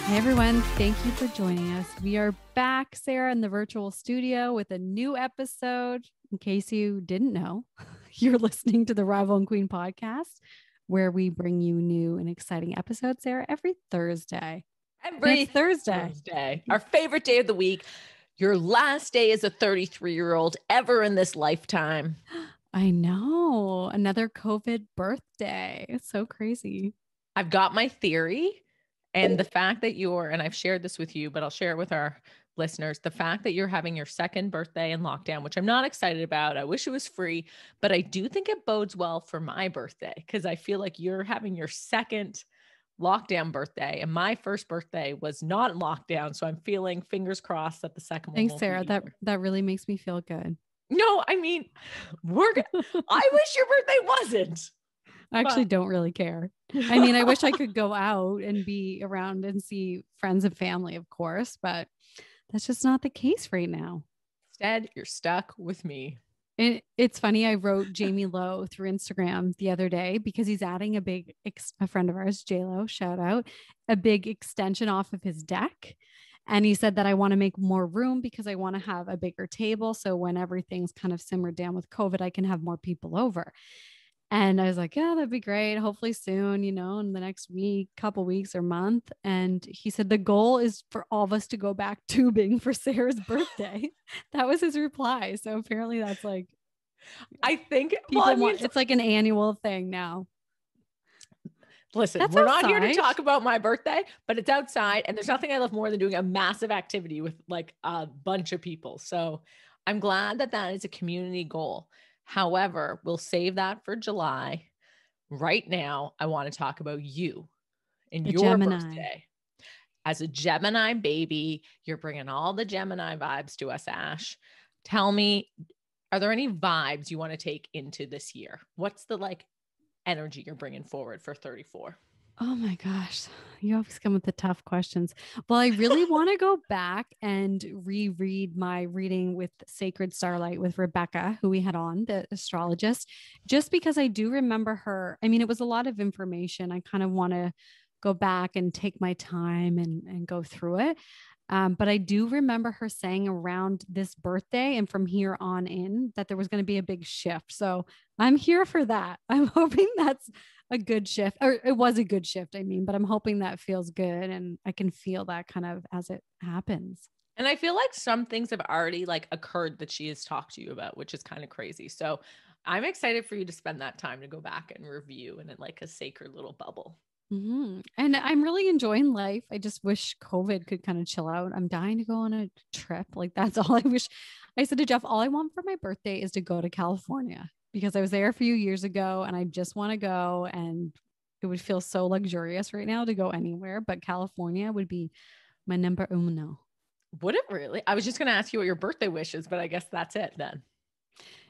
Hey everyone, thank you for joining us. We are back, Sarah, in the virtual studio with a new episode. In case you didn't know, you're listening to the Rival and Queen podcast, where we bring you new and exciting episodes, Sarah, every Thursday. Every Thursday, our favorite day of the week. Your last day as a 33-year-old ever in this lifetime. I know. Another COVID birthday. It's so crazy. I've got my theory. And the fact that and I've shared this with you, but I'll share it with our listeners. The fact that you're having your second birthday in lockdown, which I'm not excited about. I wish it was free, but I do think it bodes well for my birthday because I feel like you're having your second lockdown birthday and my first birthday was not in lockdown. So I'm feeling fingers crossed that the second one. Thanks, Sarah. That really makes me feel good. No, I mean, I wish your birthday wasn't. I actually don't really care. I mean, I wish I could go out and be around and see friends and family, of course, but that's just not the case right now. Instead, you're stuck with me. It's funny. I wrote Jamie Lowe through Instagram the other day because he's adding a friend of ours, J-Lo, shout out, a big extension off of his deck. And he said that I want to make more room because I want to have a bigger table. So when everything's kind of simmered down with COVID, I can have more people over. And I was like, yeah, that'd be great. Hopefully soon, in the next week, couple weeks or month. And he said, the goal is for all of us to go back tubing for Sarah's birthday. That was his reply. So apparently that's like, I think it's like an annual thing now. Listen, we're not here to talk about my birthday, but it's outside and there's nothing I love more than doing a massive activity with like a bunch of people. So I'm glad that is a community goal. However, we'll save that for July. Right now, I want to talk about you and your birthday. As a Gemini baby, you're bringing all the Gemini vibes to us, Ash. Tell me, are there any vibes you want to take into this year? What's the energy you're bringing forward for 34? Oh my gosh. You always come with the tough questions. Well, I really want to go back and reread my reading with Sacred Starlight with Rebecca, who we had on, the astrologist, just because I do remember her. I mean, it was a lot of information. I kind of want to go back and take my time and go through it. But I do remember her saying around this birthday and from here on in that there was going to be a big shift. So I'm here for that. I'm hoping that's a good shift, or it was a good shift. I mean, but I'm hoping that feels good and I can feel that kind of as it happens. And I feel like some things have already occurred that she has talked to you about, which is kind of crazy. So I'm excited for you to spend that time to go back and review and in a sacred little bubble. Mm-hmm. And I'm really enjoying life. I just wish COVID could kind of chill out. I'm dying to go on a trip. That's all I wish. I said to Jeff, all I want for my birthday is to go to California because I was there a few years ago and I just want to go, and it would feel so luxurious right now to go anywhere, but California would be my number uno. Would it really? I was just going to ask you what your birthday wish is, but I guess that's it then.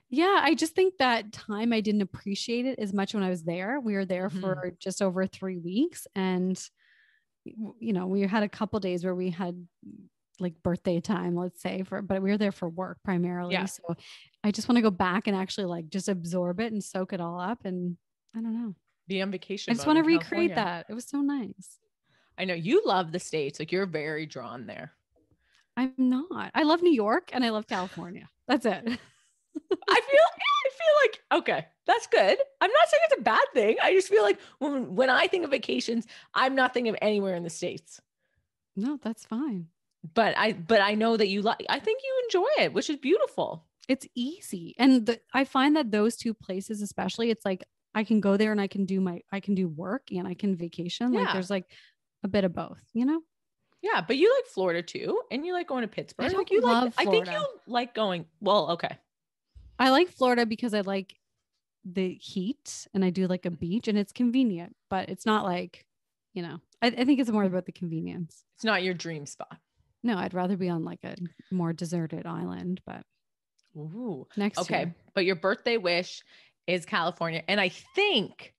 Yeah, I just think that time I didn't appreciate it as much when I was there. We were there for just over 3 weeks, and we had a couple days where we had birthday time, let's say, but we were there for work primarily. Yeah. So I just want to go back and actually just absorb it and soak it all up. And I don't know. Be on vacation. I just want to recreate that. It was so nice. I know you love the States. You're very drawn there. I'm not. I love New York and I love California. That's it. I feel like, okay, that's good. I'm not saying it's a bad thing. I just feel like when I think of vacations, I'm not thinking of anywhere in the States. No, that's fine. But I know that I think you enjoy it, which is beautiful. It's easy. And I find that those two places, especially, it's I can go there and I can do work and I can vacation. Yeah. There's a bit of both, Yeah. But you like Florida too. And you like going to Pittsburgh. I think you like going, well, okay. I like Florida because I like the heat and I do like a beach and it's convenient, but it's not I think it's more about the convenience. It's not your dream spot. No, I'd rather be on a more deserted island, but next year. But your birthday wish is California. And I think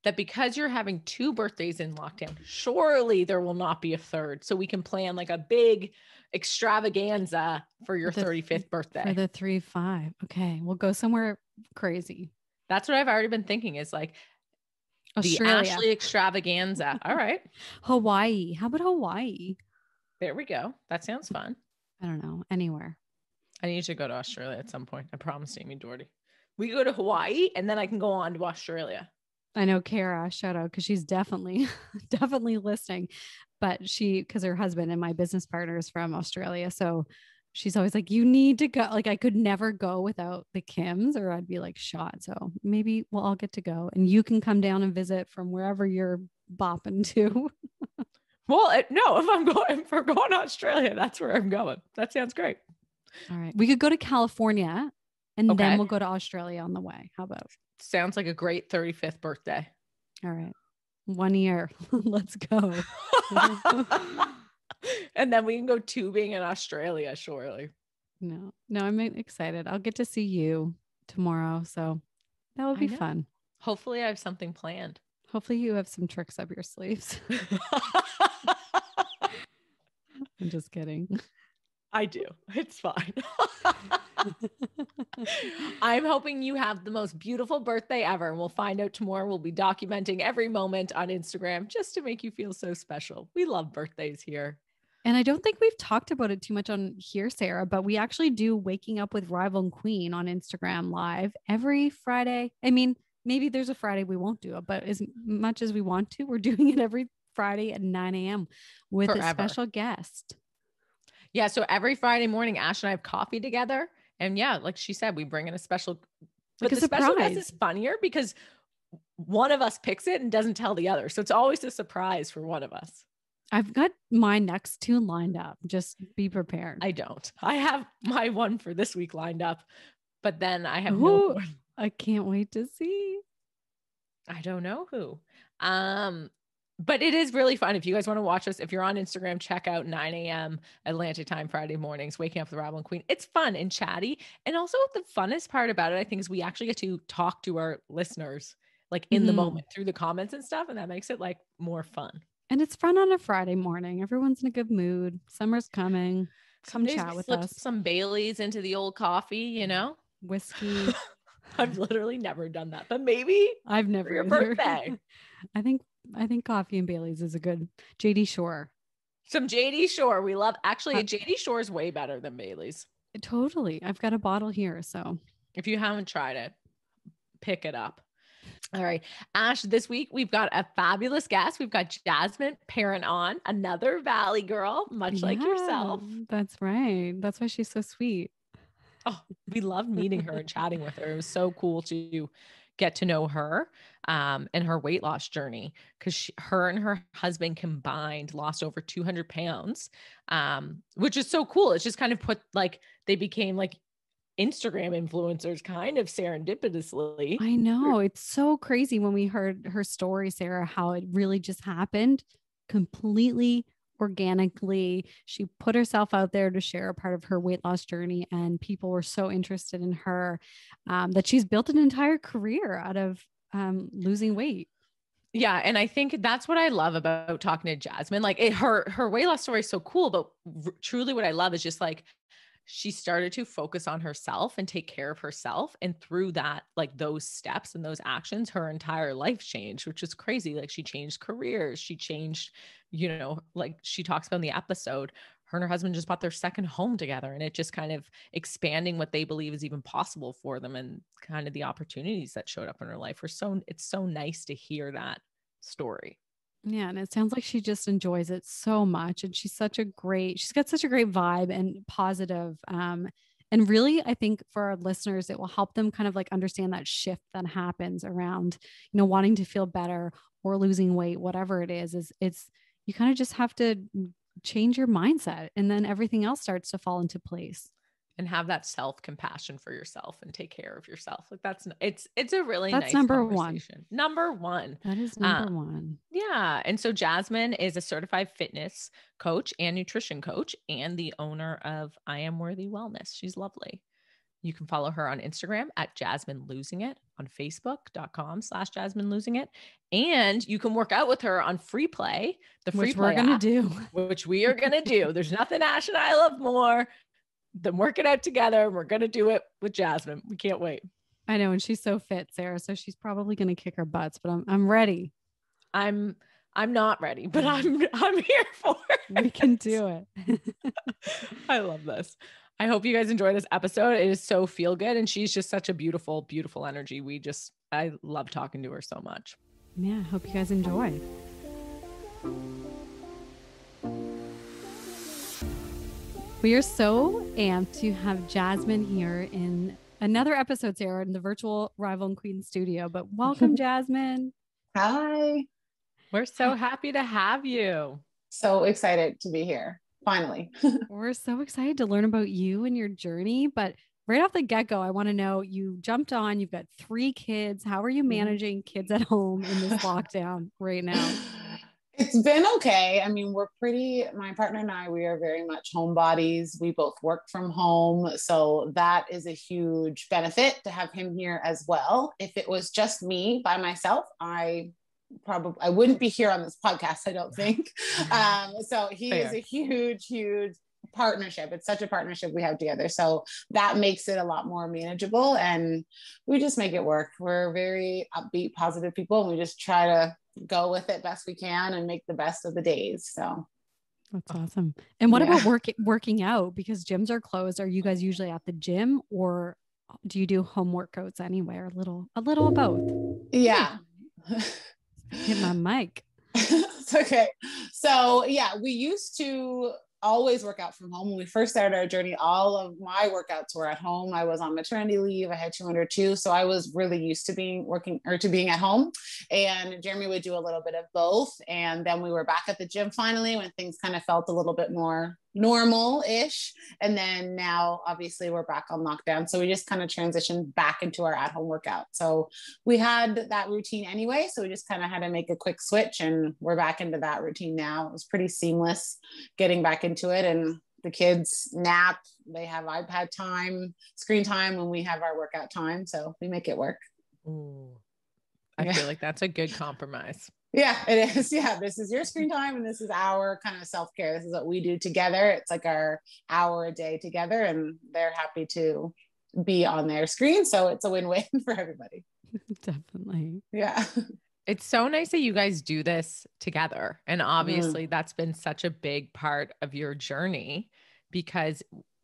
that because you're having 2 birthdays in lockdown, surely there will not be a third. So we can plan a big extravaganza for your 35th birthday. For the 3-5. Okay. We'll go somewhere crazy. That's what I've already been thinking is The Ashley extravaganza. All right. Hawaii. How about Hawaii? There we go. That sounds fun. I don't know. Anywhere. I need to go to Australia at some point. I promise Amy Doherty. We go to Hawaii and then I can go on to Australia. I know Kara, shout out, because she's definitely listening. But because her husband and my business partner is from Australia. So she's always like, you need to go. Like I could never go without the Kims or I'd be like shot. So maybe we'll all get to go and you can come down and visit from wherever you're bopping to. Well, no, if we're going to Australia, that's where I'm going. That sounds great. All right. We could go to California and then we'll go to Australia on the way. How about? Sounds like a great 35th birthday. All right. 1 year. Let's go. And then we can go tubing in Australia, surely. No, I'm excited. I'll get to see you tomorrow. So that would be fun. Hopefully I have something planned. Hopefully you have some tricks up your sleeves. I'm just kidding. I do. It's fine. I'm hoping you have the most beautiful birthday ever. And we'll find out tomorrow. We'll be documenting every moment on Instagram just to make you feel so special. We love birthdays here. And I don't think we've talked about it too much on here, Sarah, but we actually do Waking Up with Rival and Queen on Instagram live every Friday. I mean, maybe there's a Friday we won't do it, but as much as we want to, we're doing it every Friday at 9 a.m. with a special guest. Yeah. So every Friday morning, Ash and I have coffee together. And yeah, like she said, we bring in a special, but the special guest is funnier because one of us picks it and doesn't tell the other. So it's always a surprise for one of us. I've got my next two lined up. Just be prepared. I don't. I have my one for this week lined up, but then I have no one. I can't wait to see. I don't know who. But it is really fun. If you guys want to watch us, if you're on Instagram, check out 9 a.m. Atlantic time, Friday mornings, Waking Up with Rival and Queen. It's fun and chatty. And also the funnest part about it, I think, is we actually get to talk to our listeners like in the moment through the comments and stuff. And that makes it like more fun. And it's fun on a Friday morning. Everyone's in a good mood. Summer's coming. Come chat with us. Some Baileys into the old coffee, you know? Whiskey. I've literally never done that, but maybe I've never. For your birthday. I think coffee and Baileys is a good JD Shore. Some JD Shore. We love actually JD Shore is way better than Baileys. Totally. I've got a bottle here. So if you haven't tried it, pick it up. All right. Ash, this week we've got a fabulous guest. We've got Jasmine Parent on, another Valley girl, much like yourself. That's right. That's why she's so sweet. Oh, we loved meeting her and chatting with her. It was so cool to get to know her and her weight loss journey because her and her husband combined lost over 200 pounds, which is so cool. It's just kind of they became like Instagram influencers kind of serendipitously. I know. It's so crazy when we heard her story, Sarah, how it really just happened completely organically. She put herself out there to share a part of her weight loss journey, and people were so interested in her that she's built an entire career out of losing weight. Yeah. And I think that's what I love about talking to Jasmine. Like her weight loss story is so cool, but truly what I love is just like, she started to focus on herself and take care of herself. And through that, like those steps and those actions, her entire life changed, which is crazy. Like she changed careers. She changed, like she talks about in the episode, her and her husband just bought their second home together, and it just kind of expanding what they believe is even possible for them. And kind of the opportunities that showed up in her life it's so nice to hear that story. Yeah. And it sounds like she just enjoys it so much. And she's got such a great vibe and positive. And really, I think for our listeners, it will help them kind of like understand that shift that happens around, wanting to feel better or losing weight, whatever it is you kind of just have to change your mindset, and then everything else starts to fall into place. And have that self-compassion for yourself and take care of yourself. Like it's a really nice number conversation. Number one. That is number one. Yeah. And so Jasmine is a certified fitness coach and nutrition coach and the owner of I Am Worthy Wellness. She's lovely. You can follow her on Instagram at Jasmine Losing It, on Facebook.com/Jasmine Losing It. And you can work out with her on Free Play, which we're going to do. Which we are going to do. There's nothing Ash and I love more than working out together. We're going to do it with Jasmine. We can't wait. I know. And she's so fit, Sarah. So she's probably going to kick her butts, but I'm ready. I'm not ready, but I'm here for it. We can do it. I love this. I hope you guys enjoy this episode. It is so feel good. And she's just such a beautiful, beautiful energy. I love talking to her so much. Yeah. I hope you guys enjoy. We are so amped to have Jasmine here in another episode, Sarah, in the virtual Rival and Queen studio. But welcome, Jasmine. Hi. We're so happy to have you. So excited to be here. Finally. We're so excited to learn about you and your journey. But right off the get-go, I want to know, you jumped on, you've got 3 kids. How are you managing kids at home in this lockdown right now? It's been okay. I mean, my partner and I, we are very much homebodies. We both work from home. So that is a huge benefit to have him here as well. If it was just me by myself, I wouldn't be here on this podcast, I don't think. So he is a huge partnership. It's such a partnership we have together. So that makes it a lot more manageable, and we just make it work. We're very upbeat, positive people, and we just try to go with it best we can and make the best of the days. So that's awesome. And what about working out? Because gyms are closed. Are you guys usually at the gym, or do you do home workouts anywhere? A little of both. Yeah. Hit my mic. It's okay. So yeah, we used to always work out from home. When we first started our journey, all of my workouts were at home. I was on maternity leave. I had 2 under 2. So I was really used to being at home, and Jeremy would do a little bit of both. And then we were back at the gym finally when things kind of felt a little bit more normal-ish. And then now obviously we're back on lockdown. So we just kind of transitioned back into our at-home workout. So we had that routine anyway. So we just kind of had to make a quick switch, and we're back into that routine now. It was pretty seamless getting back into it. And the kids nap, they have iPad time, screen time when we have our workout time. So we make it work. Ooh, I feel like that's a good compromise. Yeah, it is. Yeah. This is your screen time, and this is our kind of self-care. This is what we do together. It's like our hour a day together, and they're happy to be on their screen. So it's a win-win for everybody. Definitely. Yeah. It's so nice that you guys do this together. And obviously that's been such a big part of your journey, because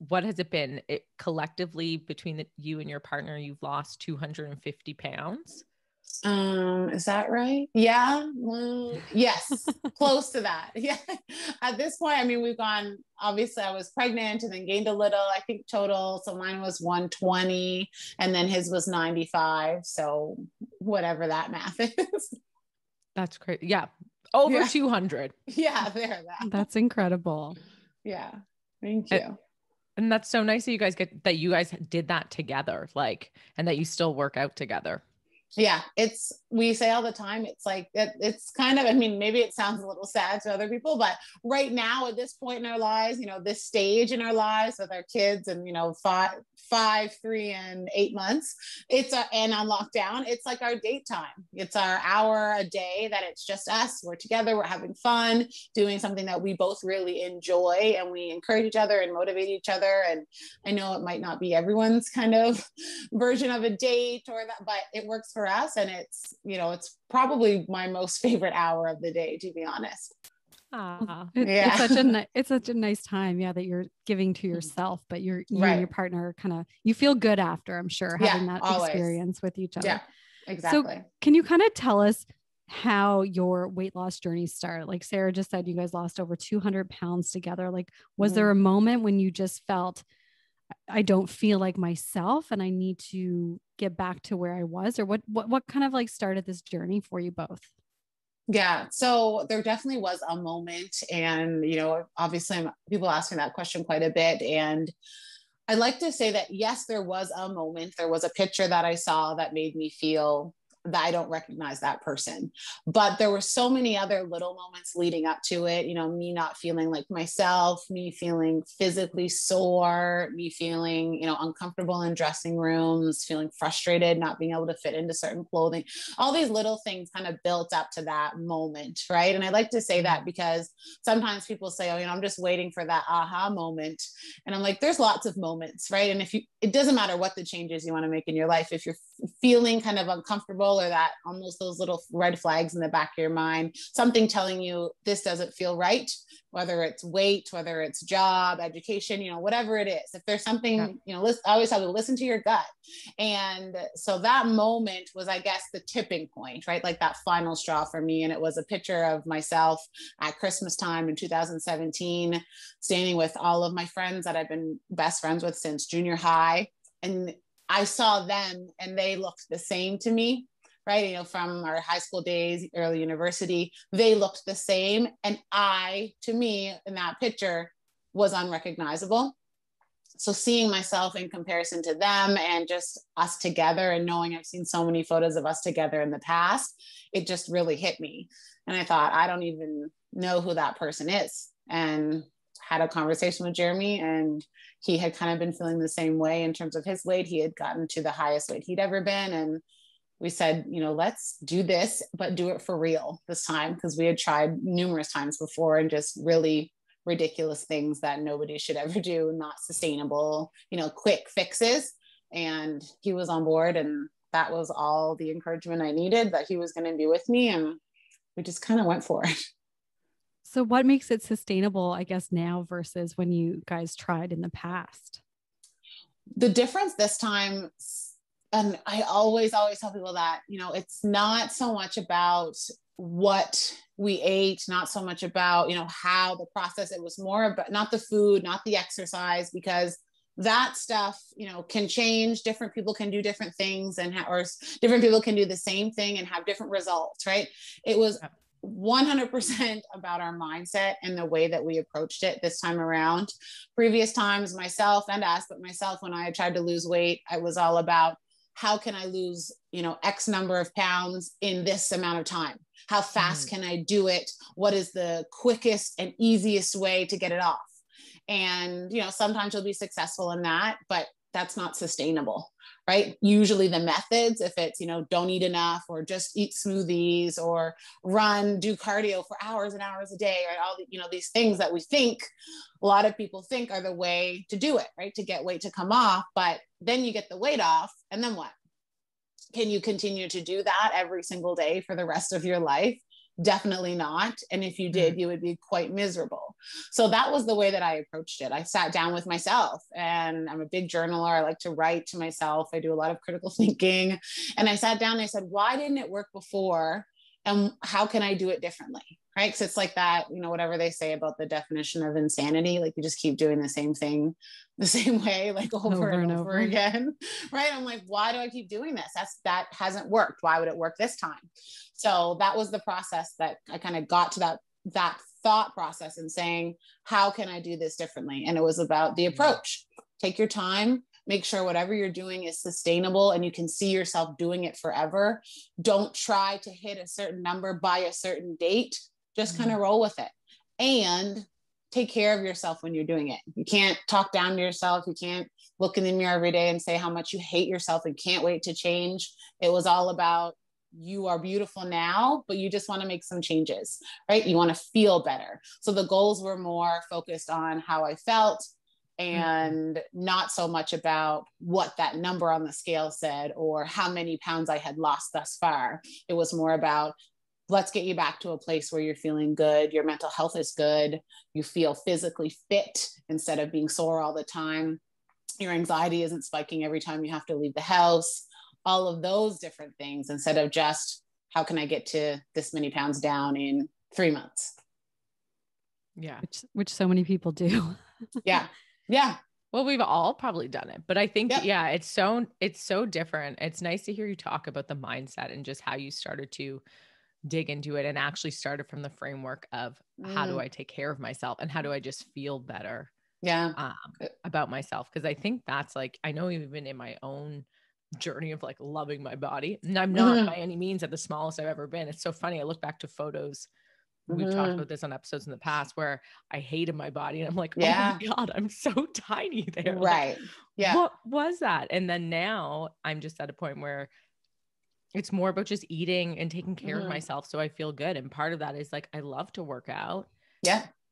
what has it been? Collectively between you and your partner, you've lost 250 pounds. Is that right? Yeah. Well, yes. Close to that. Yeah. At this point, I mean, obviously I was pregnant and then gained a little, I think total. So mine was 120 and then his was 95. So whatever that math is. That's crazy. Yeah. Over 200. Yeah. That's incredible. Yeah. Thank you. And that's so nice that you guys did that together, and that you still work out together. Yeah, we say all the time, it's like, it's kind of, I mean, maybe it sounds a little sad to other people, but right now at this point in our lives, this stage in our lives with our kids and, 5, 3, and 8 months, and on lockdown, it's like our date time. It's our hour a day that it's just us. We're together. We're having fun, doing something that we both really enjoy, and we encourage each other and motivate each other. And I know it might not be everyone's kind of version of a date but it works for us. And it's probably my most favorite hour of the day, to be honest. It's such a nice time, that you're giving to yourself, but you and your partner you feel good after, I'm sure, having that always. Experience with each other. Yeah, exactly. So can you kind of tell us how your weight loss journey started? Like Sarah just said, you guys lost over 200 pounds together. Like, was there a moment when you just felt, I don't feel like myself and I need to get back to where I was? Or what kind of started this journey for you both? Yeah. So there definitely was a moment, and, obviously people ask me that question quite a bit. And I like to say that, yes, there was a moment, there was a picture that I saw that made me feel that I don't recognize that person. But there were so many other little moments leading up to it, you know, me not feeling like myself, me feeling physically sore, me feeling, you know, uncomfortable in dressing rooms, feeling frustrated, not being able to fit into certain clothing. All these little things kind of built up to that moment, right? And I like to say that because sometimes people say, oh, you know, I'm just waiting for that aha moment. And I'm like, there's lots of moments, right? And if you, it doesn't matter what the changes you want to make in your life, if you're feeling kind of uncomfortable, or that almost those little red flags in the back of your mind, something telling you this doesn't feel right, whether it's weight, whether it's job, education, you know, whatever it is, if there's something, you know, I always have to listen to your gut. And so that moment was, I guess, the tipping point, right? Like that final straw for me. And it was a picture of myself at Christmas time in 2017, standing with all of my friends that I've been best friends with since junior high. And I saw them and they looked the same to me, right? You know, from our high school days, early university, they looked the same. And I, to me, in that picture was unrecognizable. So seeing myself in comparison to them and just us together, and knowing I've seen so many photos of us together in the past, it just really hit me. And I thought, I don't even know who that person is. And had a conversation with Jeremy, and he had kind of been feeling the same way in terms of his weight. He had gotten to the highest weight he'd ever been. And we said, you know, let's do this, but do it for real this time. Because we had tried numerous times before and just really ridiculous things that nobody should ever do, not sustainable, you know, quick fixes. And he was on board. And that was all the encouragement I needed, that he was going to be with me. And we just kind of went for it. So what makes it sustainable, I guess, now versus when you guys tried in the past? The difference this time, and I always tell people that, you know, it's not so much about what we ate, not so much about, you know, how the process, it was more about not the food, not the exercise, because that stuff, you know, can change. Different people can do different things, and or different people can do the same thing and have different results, right? It was 100% about our mindset and the way that we approached it this time around. Previous times, myself and us, but myself, when I tried to lose weight, I was all about, how can I lose, you know, X number of pounds in this amount of time? How fast can I do it? What is the quickest and easiest way to get it off? And, you know, sometimes you'll be successful in that, but that's not sustainable, right? Usually the methods, if it's, you know, don't eat enough, or just eat smoothies, or run, do cardio for hours and hours a day, right? All the, you know, these things that we think, a lot of people think are the way to do it, right? To get weight to come off. But then you get the weight off, and then what? Can you continue to do that every single day for the rest of your life? Definitely not. And if you did, you would be quite miserable. So that was the way that I approached it. I sat down with myself, and I'm a big journaler. I like to write to myself. I do a lot of critical thinking. And I sat down and I said, why didn't it work before? And how can I do it differently? Right? Because it's like that, you know, whatever they say about the definition of insanity, like you just keep doing the same thing the same way, like over and over again. Right? I'm like, why do I keep doing this? That hasn't worked. Why would it work this time? So that was the process that I kind of got to that thought process, and saying, how can I do this differently? And it was about the approach. Take your time, make sure whatever you're doing is sustainable and you can see yourself doing it forever. Don't try to hit a certain number by a certain date. Just kind of roll with it, and take care of yourself when you're doing it. You can't talk down to yourself. You can't look in the mirror every day and say how much you hate yourself and can't wait to change. It was all about, you are beautiful now, but you just want to make some changes, right? You want to feel better. So the goals were more focused on how I felt, and not so much about what that number on the scale said or how many pounds I had lost thus far. It was more about, let's get you back to a place where you're feeling good. Your mental health is good. You feel physically fit instead of being sore all the time. Your anxiety isn't spiking every time you have to leave the house. All of those different things, instead of just, how can I get to this many pounds down in 3 months? Yeah. Which so many people do. Yeah. Well, we've all probably done it, but I think, it's so different. It's nice to hear you talk about the mindset and just how you started to dig into it, and actually started from the framework of, how do I take care of myself, and how do I just feel better about myself? Because I think that's like, I know even in my own journey of like loving my body. And I'm not by any means at the smallest I've ever been. It's so funny. I look back to photos. We've talked about this on episodes in the past where I hated my body and I'm like, oh my God, I'm so tiny there. Right. Like, what was that? And then now I'm just at a point where it's more about just eating and taking care of myself so I feel good. And part of that is like, I love to work out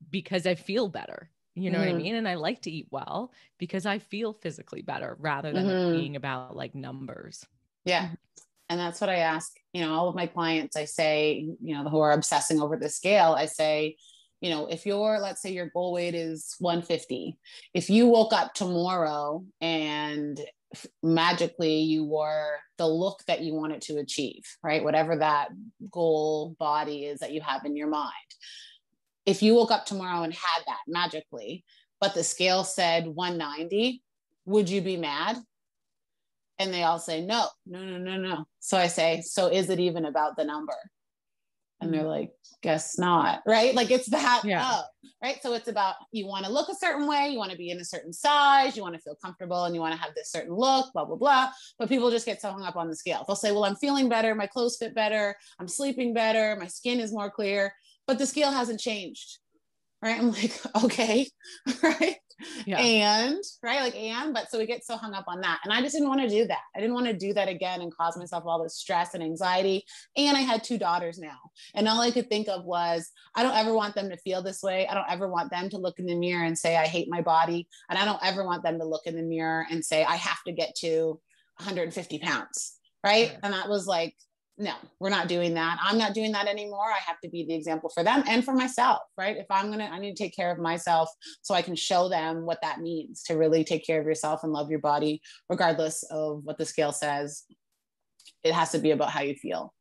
because I feel better. You know what I mean? And I like to eat well because I feel physically better rather than it being about like numbers. Yeah. And that's what I ask, all of my clients. I say, who are obsessing over the scale, I say, if let's say your goal weight is 150, if you woke up tomorrow and magically you wore the look that you wanted to achieve, right? Whatever that goal body is that you have in your mind. If you woke up tomorrow and had that magically, but the scale said 190, would you be mad? And they all say, no. So I say, so is it even about the number? And they're like, guess not. Right. Like it's that up, right? So it's about, you want to look a certain way. You want to be in a certain size. You want to feel comfortable and you want to have this certain look, blah, blah, blah. But people just get so hung up on the scale. They'll say, well, I'm feeling better. My clothes fit better. I'm sleeping better. My skin is more clear, but the scale hasn't changed. Right. I'm like, okay. Right. But so we get so hung up on that. And I just didn't want to do that. I didn't want to do that again and cause myself all this stress and anxiety. And I had 2 daughters now. And all I could think of was, I don't ever want them to feel this way. I don't ever want them to look in the mirror and say, I hate my body. And I don't ever want them to look in the mirror and say, I have to get to 150 pounds. Right. And that was like, no, we're not doing that. I'm not doing that anymore. I have to be the example for them and for myself, right? If I need to take care of myself so I can show them what that means to really take care of yourself and love your body, regardless of what the scale says. It has to be about how you feel.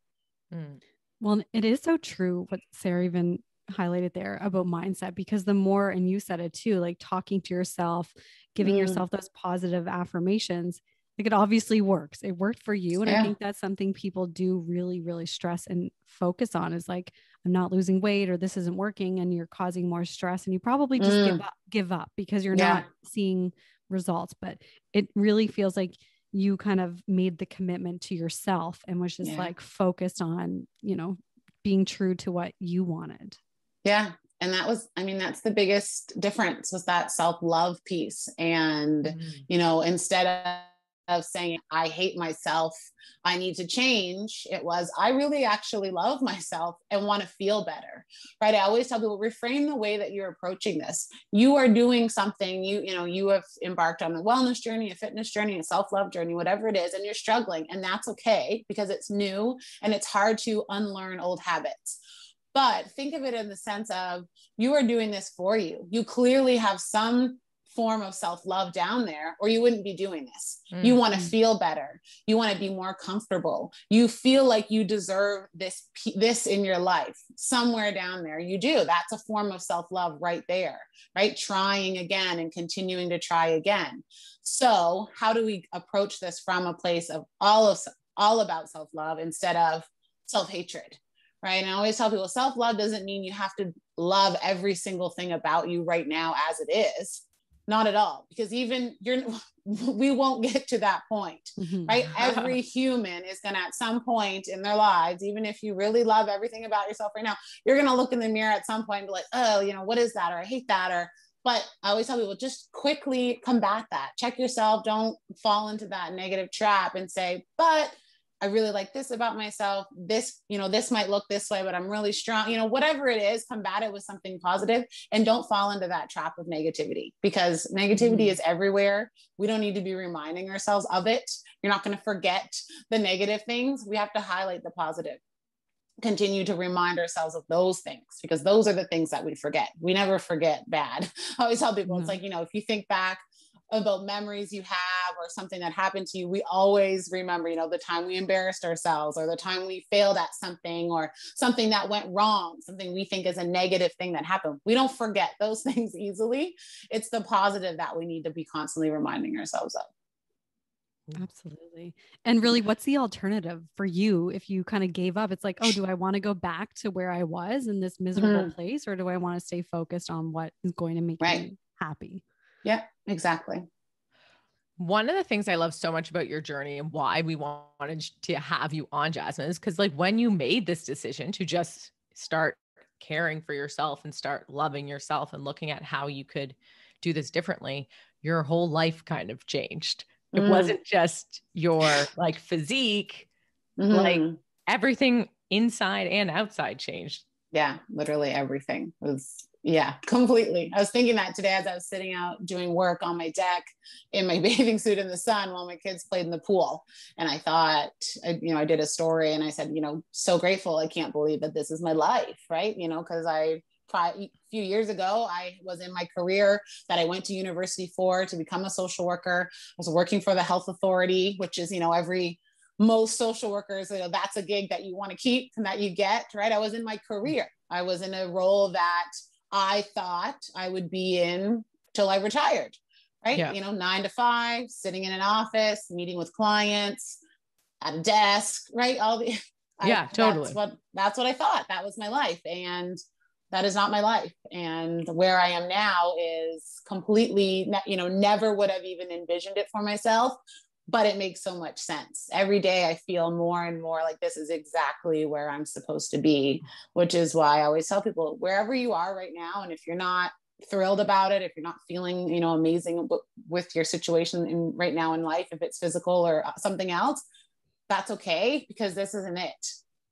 Well, it is so true what Sarah even highlighted there about mindset, because the more, and you said it too, like talking to yourself, giving yourself those positive affirmations, like it obviously works. It worked for you. And I think that's something people do really, really stress and focus on is like, I'm not losing weight or this isn't working and you're causing more stress and you probably just give up because you're not seeing results. But it really feels like you kind of made the commitment to yourself and was just like focused on, being true to what you wanted. Yeah. And that's the biggest difference, was that self-love piece. And, instead of saying, I hate myself, I need to change, it was, I really actually love myself and want to feel better, right? I always tell people, reframe the way that you're approaching this. You are doing something, you have embarked on a wellness journey, a fitness journey, a self-love journey, whatever it is, and you're struggling, and that's okay because it's new and it's hard to unlearn old habits. But think of it in the sense of, you are doing this for you. You clearly have some form of self-love down there, or you wouldn't be doing this. You want to feel better. You want to be more comfortable. You feel like you deserve this in your life. Somewhere down there, you do. That's a form of self-love right there, right? Trying again and continuing to try again. So how do we approach this from a place of all about self-love instead of self-hatred? Right. And I always tell people, self-love doesn't mean you have to love every single thing about you right now as it is. Not at all, because we won't get to that point, right? Every human is going to, at some point in their lives, even if you really love everything about yourself right now, you're going to look in the mirror at some point and be like, oh, what is that? Or I hate that. But I always tell people, just quickly combat that. Check yourself. Don't fall into that negative trap and say, but I really like this about myself. This, this might look this way, but I'm really strong. Whatever it is, combat it with something positive and don't fall into that trap of negativity, because negativity is everywhere. We don't need to be reminding ourselves of it. You're not going to forget the negative things. We have to highlight the positive. Continue to remind ourselves of those things, because those are the things that we forget. We never forget bad. I always tell people, it's like, if you think back about memories you have or something that happened to you, we always remember, the time we embarrassed ourselves or the time we failed at something or something that went wrong, something we think is a negative thing that happened. We don't forget those things easily. It's the positive that we need to be constantly reminding ourselves of. Absolutely. And really, what's the alternative for you if you kind of gave up? It's like, oh, do I want to go back to where I was in this miserable place, or do I want to stay focused on what is going to make me happy? Yeah, exactly. One of the things I love so much about your journey and why we wanted to have you on, Jasmine, is because like when you made this decision to just start caring for yourself and start loving yourself and looking at how you could do this differently, your whole life kind of changed. It wasn't just your like physique, like everything inside and outside changed. Yeah, literally everything was, yeah, completely. I was thinking that today as I was sitting out doing work on my deck in my bathing suit in the sun while my kids played in the pool. And I thought, I did a story and I said, so grateful. I can't believe that this is my life, right? Because a few years ago, I was in my career that I went to university for to become a social worker. I was working for the health authority, which is, most social workers, that's a gig that you want to keep and that you get, right? I was in my career. I was in a role that I thought I would be in till I retired, right? Yeah. 9 to 5, sitting in an office, meeting with clients at a desk, right? Totally. That's what I thought. That was my life. And that is not my life. And where I am now is completely, never would have even envisioned it for myself. But it makes so much sense. Every day I feel more and more like this is exactly where I'm supposed to be, which is why I always tell people, wherever you are right now, and if you're not thrilled about it, if you're not feeling, amazing with your situation right now in life, if it's physical or something else, that's okay, because this isn't it.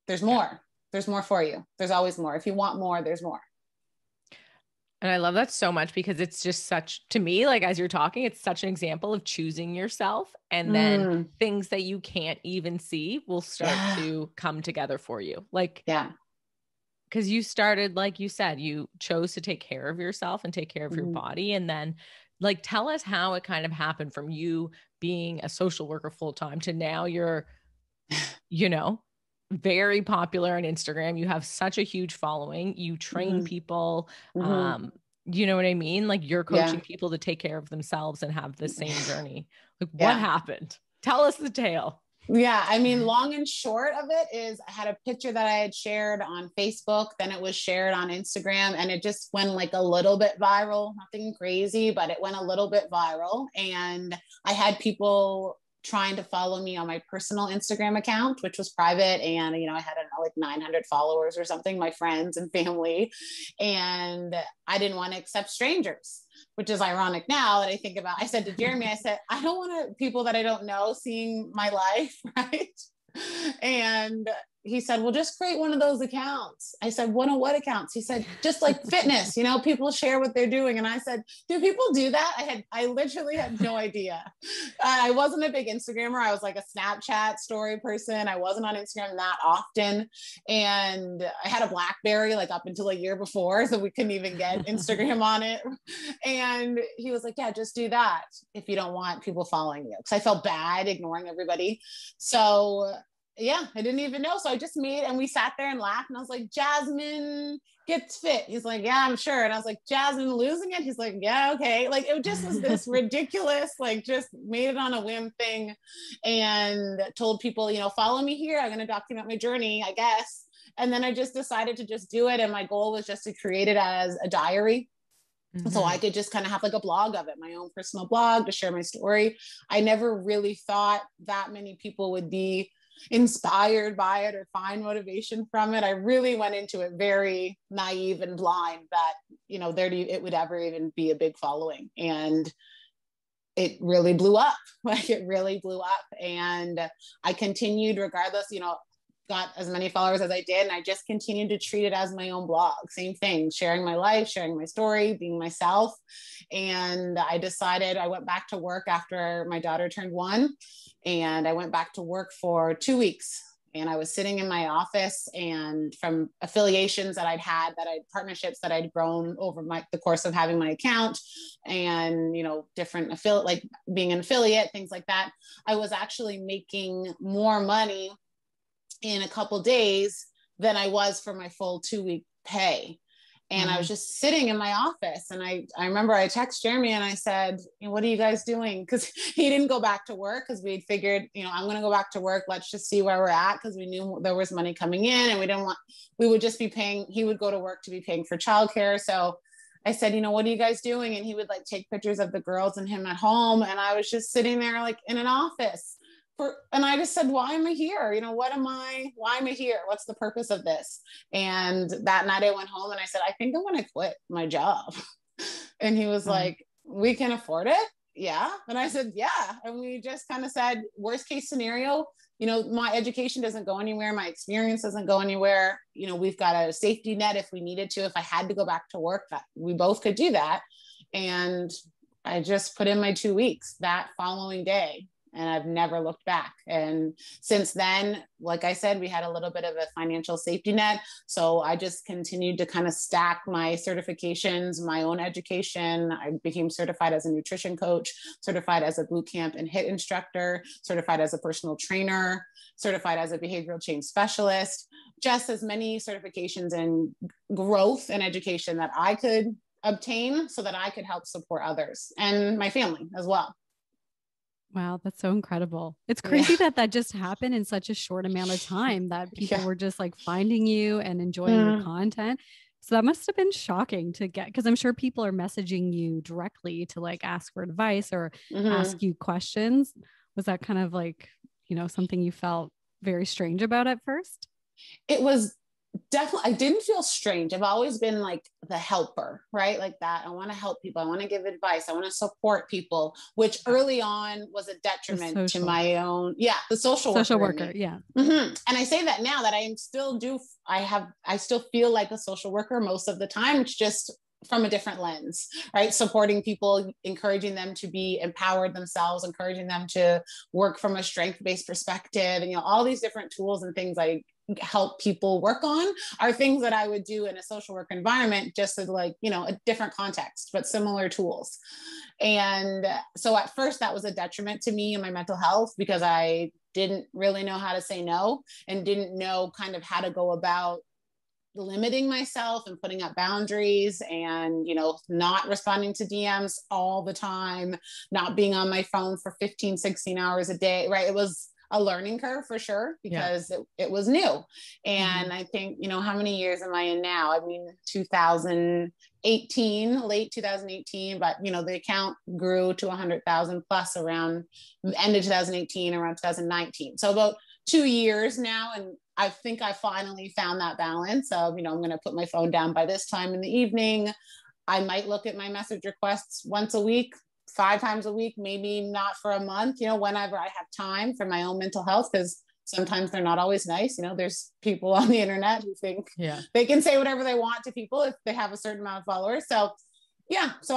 There's more. There's more for you. There's always more. If you want more, there's more. And I love that so much because it's just to me, like, as you're talking, it's such an example of choosing yourself. And then things that you can't even see will start to come together for you. Like, because you started, like you said, you chose to take care of yourself and take care of your body. And then like, tell us how it kind of happened from you being a social worker full-time to now you're, very popular on Instagram. You have such a huge following. You train people. You know what I mean? Like, you're coaching people to take care of themselves and have the same journey. Like, what happened? Tell us the tale. Yeah. I mean, long and short of it is I had a picture that I had shared on Facebook. Then it was shared on Instagram and it just went like a little bit viral, nothing crazy, but it went a little bit viral. And I had people trying to follow me on my personal Instagram account, which was private. And, I had like 900 followers or something, my friends and family. And I didn't want to accept strangers, which is ironic now that I think about. I said to Jeremy, I said, I don't want people that I don't know seeing my life, right? And he said, well, just create one of those accounts. I said, one of what accounts? He said, just like fitness, people share what they're doing. And I said, do people do that? I literally had no idea. I wasn't a big Instagrammer. I was like a Snapchat story person. I wasn't on Instagram that often. And I had a BlackBerry like up until a year before, so we couldn't even get Instagram on it. And he was like, yeah, just do that if you don't want people following you. Because I felt bad ignoring everybody. So yeah, I didn't even know. So I just made, and we sat there and laughed. And I was like, Jasmine gets fit. He's like, yeah, I'm sure. And I was like, Jasmine losing it. He's like, yeah, okay. Like, it just was this ridiculous, like, just made it on a whim thing, and told people, follow me here. I'm going to document my journey, I guess. And then I just decided to just do it. And my goal was just to create it as a diary. So I could just kind of have like a blog of it, my own personal blog to share my story. I never really thought that many people would be inspired by it or find motivation from it. I really went into it very naive and blind that, it would ever even be a big following. And it really blew up. Like, it really blew up. And I continued regardless, got as many followers as I did. And I just continued to treat it as my own blog. Same thing, sharing my life, sharing my story, being myself. And I decided I went back to work after my daughter turned 1. And I went back to work for 2 weeks. And I was sitting in my office, and from affiliations that I'd had, partnerships that I'd grown over the course of having my account, and, different affiliate, like being an affiliate, things like that, I was actually making more money in a couple days than I was for my full 2-week pay. And I was just sitting in my office, and I remember I texted Jeremy and I said, what are you guys doing? Because he didn't go back to work, because we'd figured, I'm going to go back to work. Let's just see where we're at, because we knew there was money coming in, and we would just be paying, he would go to work to be paying for childcare. So I said, what are you guys doing? And he would like take pictures of the girls and him at home. And I was just sitting there like in an office and I just said, why am I here? Why am I here? What's the purpose of this? And that night I went home and I said, I think I want to quit my job. And he was like, we can afford it. Yeah. And I said, yeah. And we just kind of said, worst case scenario, my education doesn't go anywhere. My experience doesn't go anywhere. We've got a safety net if we needed to, if I had to go back to work, that we both could do that. And I just put in my 2 weeks that following day. And I've never looked back. And since then, like I said, we had a little bit of a financial safety net. So I just continued to kind of stack my certifications, my own education. I became certified as a nutrition coach, certified as a boot camp and HIIT instructor, certified as a personal trainer, certified as a behavioral change specialist, just as many certifications in growth and education that I could obtain so that I could help support others and my family as well. Wow, that's so incredible. It's crazy that just happened in such a short amount of time, that people were just like finding you and enjoying your content. So that must have been shocking to get, because I'm sure people are messaging you directly to like ask for advice or ask you questions. Was that kind of like, something you felt very strange about at first? It was definitely, I didn't feel strange. I've always been like the helper, right? Like that. I want to help people. I want to give advice. I want to support people, which early on was a detriment to my own. Yeah. The social worker. Yeah. Mm-hmm. And I say that now that I still feel like a social worker most of the time. It's just from a different lens, right? Supporting people, encouraging them to be empowered themselves, encouraging them to work from a strength-based perspective. And, all these different tools and things I help people work on are things that I would do in a social work environment, just as like, a different context, but similar tools. And so at first that was a detriment to me and my mental health, because I didn't really know how to say no and didn't know kind of how to go about limiting myself and putting up boundaries and, not responding to DMs all the time, not being on my phone for 15, 16 hours a day, right? It was a learning curve for sure, because it was new. And I think, how many years am I in now? I mean, 2018, late 2018, but the account grew to 100,000 plus around the end of 2018, around 2019. So about 2 years now. And I think I finally found that balance of, I'm going to put my phone down by this time in the evening. I might look at my message requests once a week, 5 times a week, maybe not for a month, whenever I have time for my own mental health, because sometimes they're not always nice. There's people on the internet who think they can say whatever they want to people if they have a certain amount of followers. So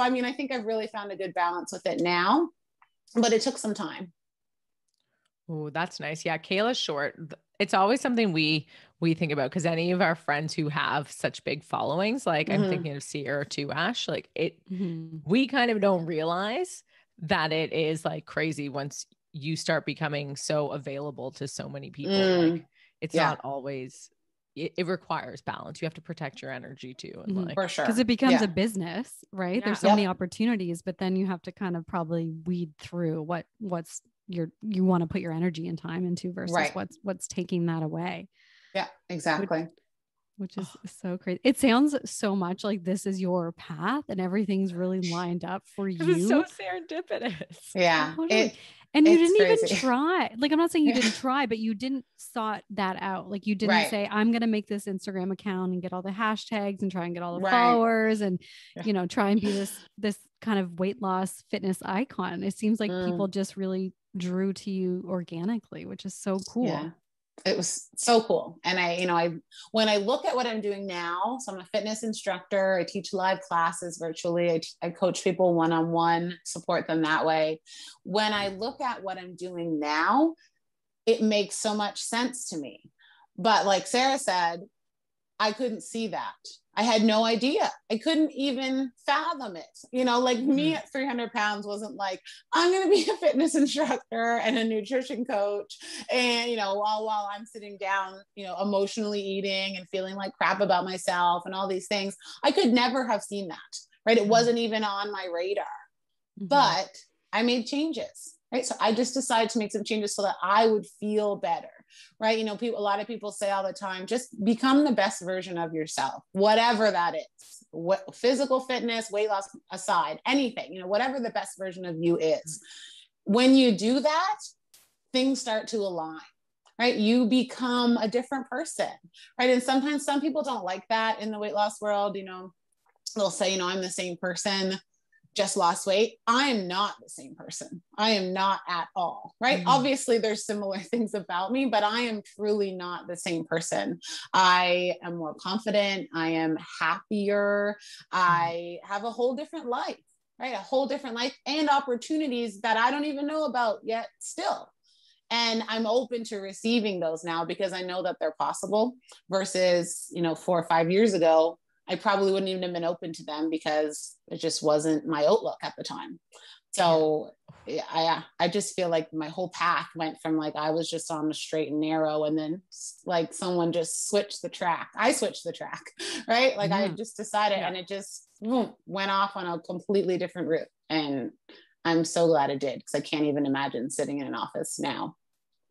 I mean, I think I've really found a good balance with it now, but it took some time. Oh, that's nice. Yeah. Kayla's short. It's always something we think about, because any of our friends who have such big followings, like I'm thinking of Sierra too, Ash, like we kind of don't realize that it is like crazy once you start becoming so available to so many people. Like it's not always, it requires balance. You have to protect your energy too. And like, for sure. Because it becomes a business, right? Yeah. There's so many opportunities, but then you have to kind of probably weed through what's you want to put your energy and time into versus what's taking that away. Yeah, exactly. Which is so crazy. It sounds so much like this is your path and everything really lined up for you. It's so serendipitous. Yeah. Totally. And you didn't even try. Like, I'm not saying you didn't try, but you didn't sought that out. Like you didn't say, I'm going to make this Instagram account and get all the hashtags and try and get all the followers and, try and be this kind of weight loss fitness icon. It seems like people just really drew to you organically, which is so cool. Yeah. It was so cool. And when I look at what I'm doing now, so I'm a fitness instructor. I teach live classes virtually. I coach people one-on-one, support them that way. When I look at what I'm doing now, it makes so much sense to me. But like Sarah said, I couldn't see that. I had no idea. I couldn't even fathom it. Like me at 300 pounds wasn't like, I'm going to be a fitness instructor and a nutrition coach. And, while I'm sitting down, emotionally eating and feeling like crap about myself and all these things, I could never have seen that, right? It wasn't even on my radar, but I made changes, right? So I just decided to make some changes so that I would feel better, right? You know, people, a lot of people say all the time, just become the best version of yourself, whatever that is, what physical fitness, weight loss aside, anything, you know, whatever the best version of you is. When you do that, things start to align, right? You become a different person, right? And sometimes some people don't like that in the weight loss world. You know, they'll say, you know, I'm the same person, just lost weight. I'm not the same person. I am not at all, right? Obviously there's similar things about me, but I am truly not the same person. I am more confident. I am happier. I have a whole different life, right? A whole different life and opportunities that I don't even know about yet still. And I'm open to receiving those now because I know that they're possible versus, you know, 4 or 5 years ago, I probably wouldn't even have been open to them because it just wasn't my outlook at the time. So I just feel like my whole path went from like, I was just on the straight and narrow, and then like someone just switched the track. I switched the track, right? Like I just decided and it just went off on a completely different route. And I'm so glad it did, because I can't even imagine sitting in an office now.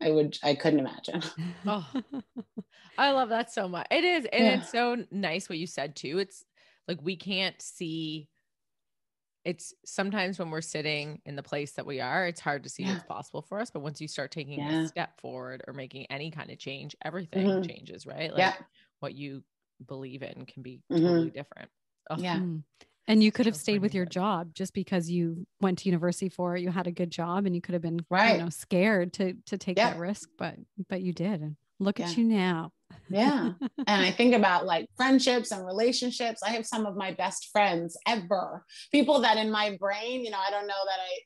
I couldn't imagine. Oh, I love that so much. It is. And it's so nice what you said too. It's like, we can't see, it's sometimes when we're sitting in the place that we are, it's hard to see what's possible for us. But once you start taking a step forward or making any kind of change, everything changes, right? Like what you believe in can be totally different. Oh. Yeah. And you could have stayed with your job just because you went to university for it. You had a good job and you could have been, you know, scared to take that risk, but you did. And look at you now. Yeah. And I think about like friendships and relationships. I have some of my best friends ever, people that in my brain, you know, I don't know that I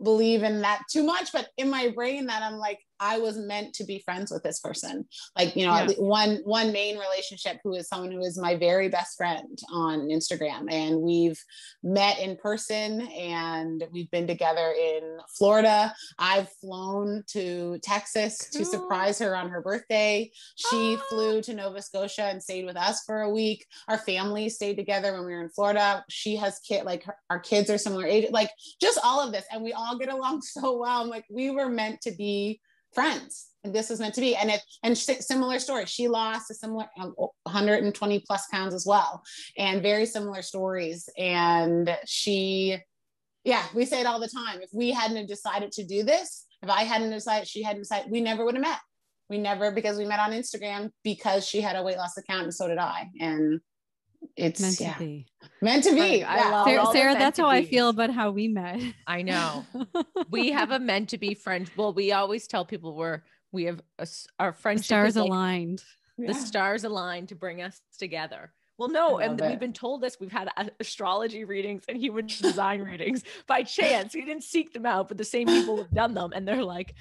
believe in that too much, but in my brain that I'm like, I was meant to be friends with this person. Like, you know, one main relationship who is someone who is my very best friend on Instagram. And we've met in person and we've been together in Florida. I've flown to Texas to surprise her on her birthday. She flew to Nova Scotia and stayed with us for a week. Our family stayed together when we were in Florida. She has our kids are similar age, like just all of this. And we all get along so well. I'm like, we were meant to be friends, and this was meant to be. And similar story, she lost a similar 120 plus pounds as well, and very similar stories. And we say it all the time, if we hadn't decided to do this, if I hadn't decided, she hadn't decided, we never would have met. Because we met on Instagram, because she had a weight loss account and so did I. And it's meant to be. I love Sarah, that's how I feel about how we met. I know. We have a meant to be friend. Well, we always tell people we have our friendship stars aligned. The stars aligned to bring us together. Well, no, and we've been told this. We've had astrology readings and human design readings by chance. We didn't seek them out, but the same people have done them, and they're like,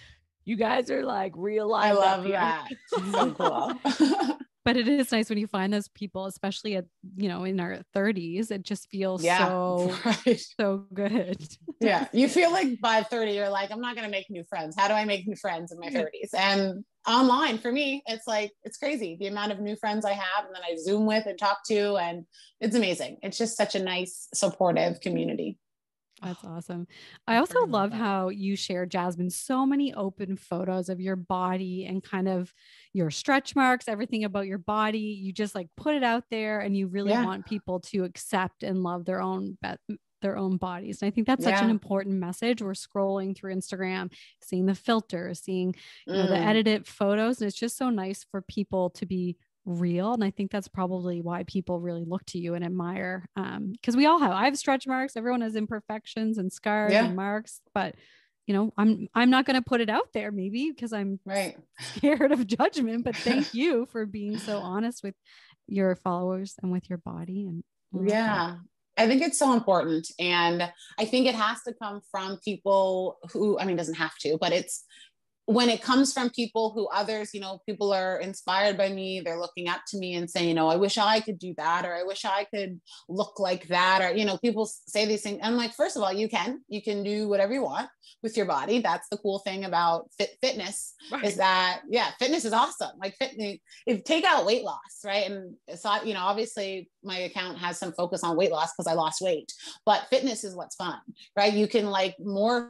"You guys are like real." I love that. So cool. But it is nice when you find those people, especially at, you know, in our 30s, it just feels so good. Yeah. You feel like by 30, you're like, I'm not going to make new friends. How do I make new friends in my 30s? And online for me, it's like, it's crazy. The amount of new friends I have and then I Zoom with and talk to, and it's amazing. It's just such a nice, supportive community. That's awesome. I also love how you share, Jasmine, so many open photos of your body and kind of your stretch marks, everything about your body. You just like put it out there, and you really want people to accept and love their own bodies. And I think that's such an important message. We're scrolling through Instagram, seeing the filters, seeing the edited photos. And it's just so nice for people to be real. And I think that's probably why people really look to you and admire. Because I have stretch marks. Everyone has imperfections and scars and marks, but you know, I'm not going to put it out there, maybe because I'm scared of judgment, but thank you for being so honest with your followers and with your body. And I think it's so important. And I think it has to come from people who, I mean, it doesn't have to, but when it comes from people who others, you know, people are inspired by me, they're looking up to me and saying, you know, I wish I could do that, or I wish I could look like that. Or, you know, people say these things. I'm like, first of all, you can do whatever you want with your body. That's the cool thing about fitness is that, fitness is awesome. Like take out weight loss, right? And so, you know, obviously my account has some focus on weight loss because I lost weight, but fitness is what's fun, right? You can like morph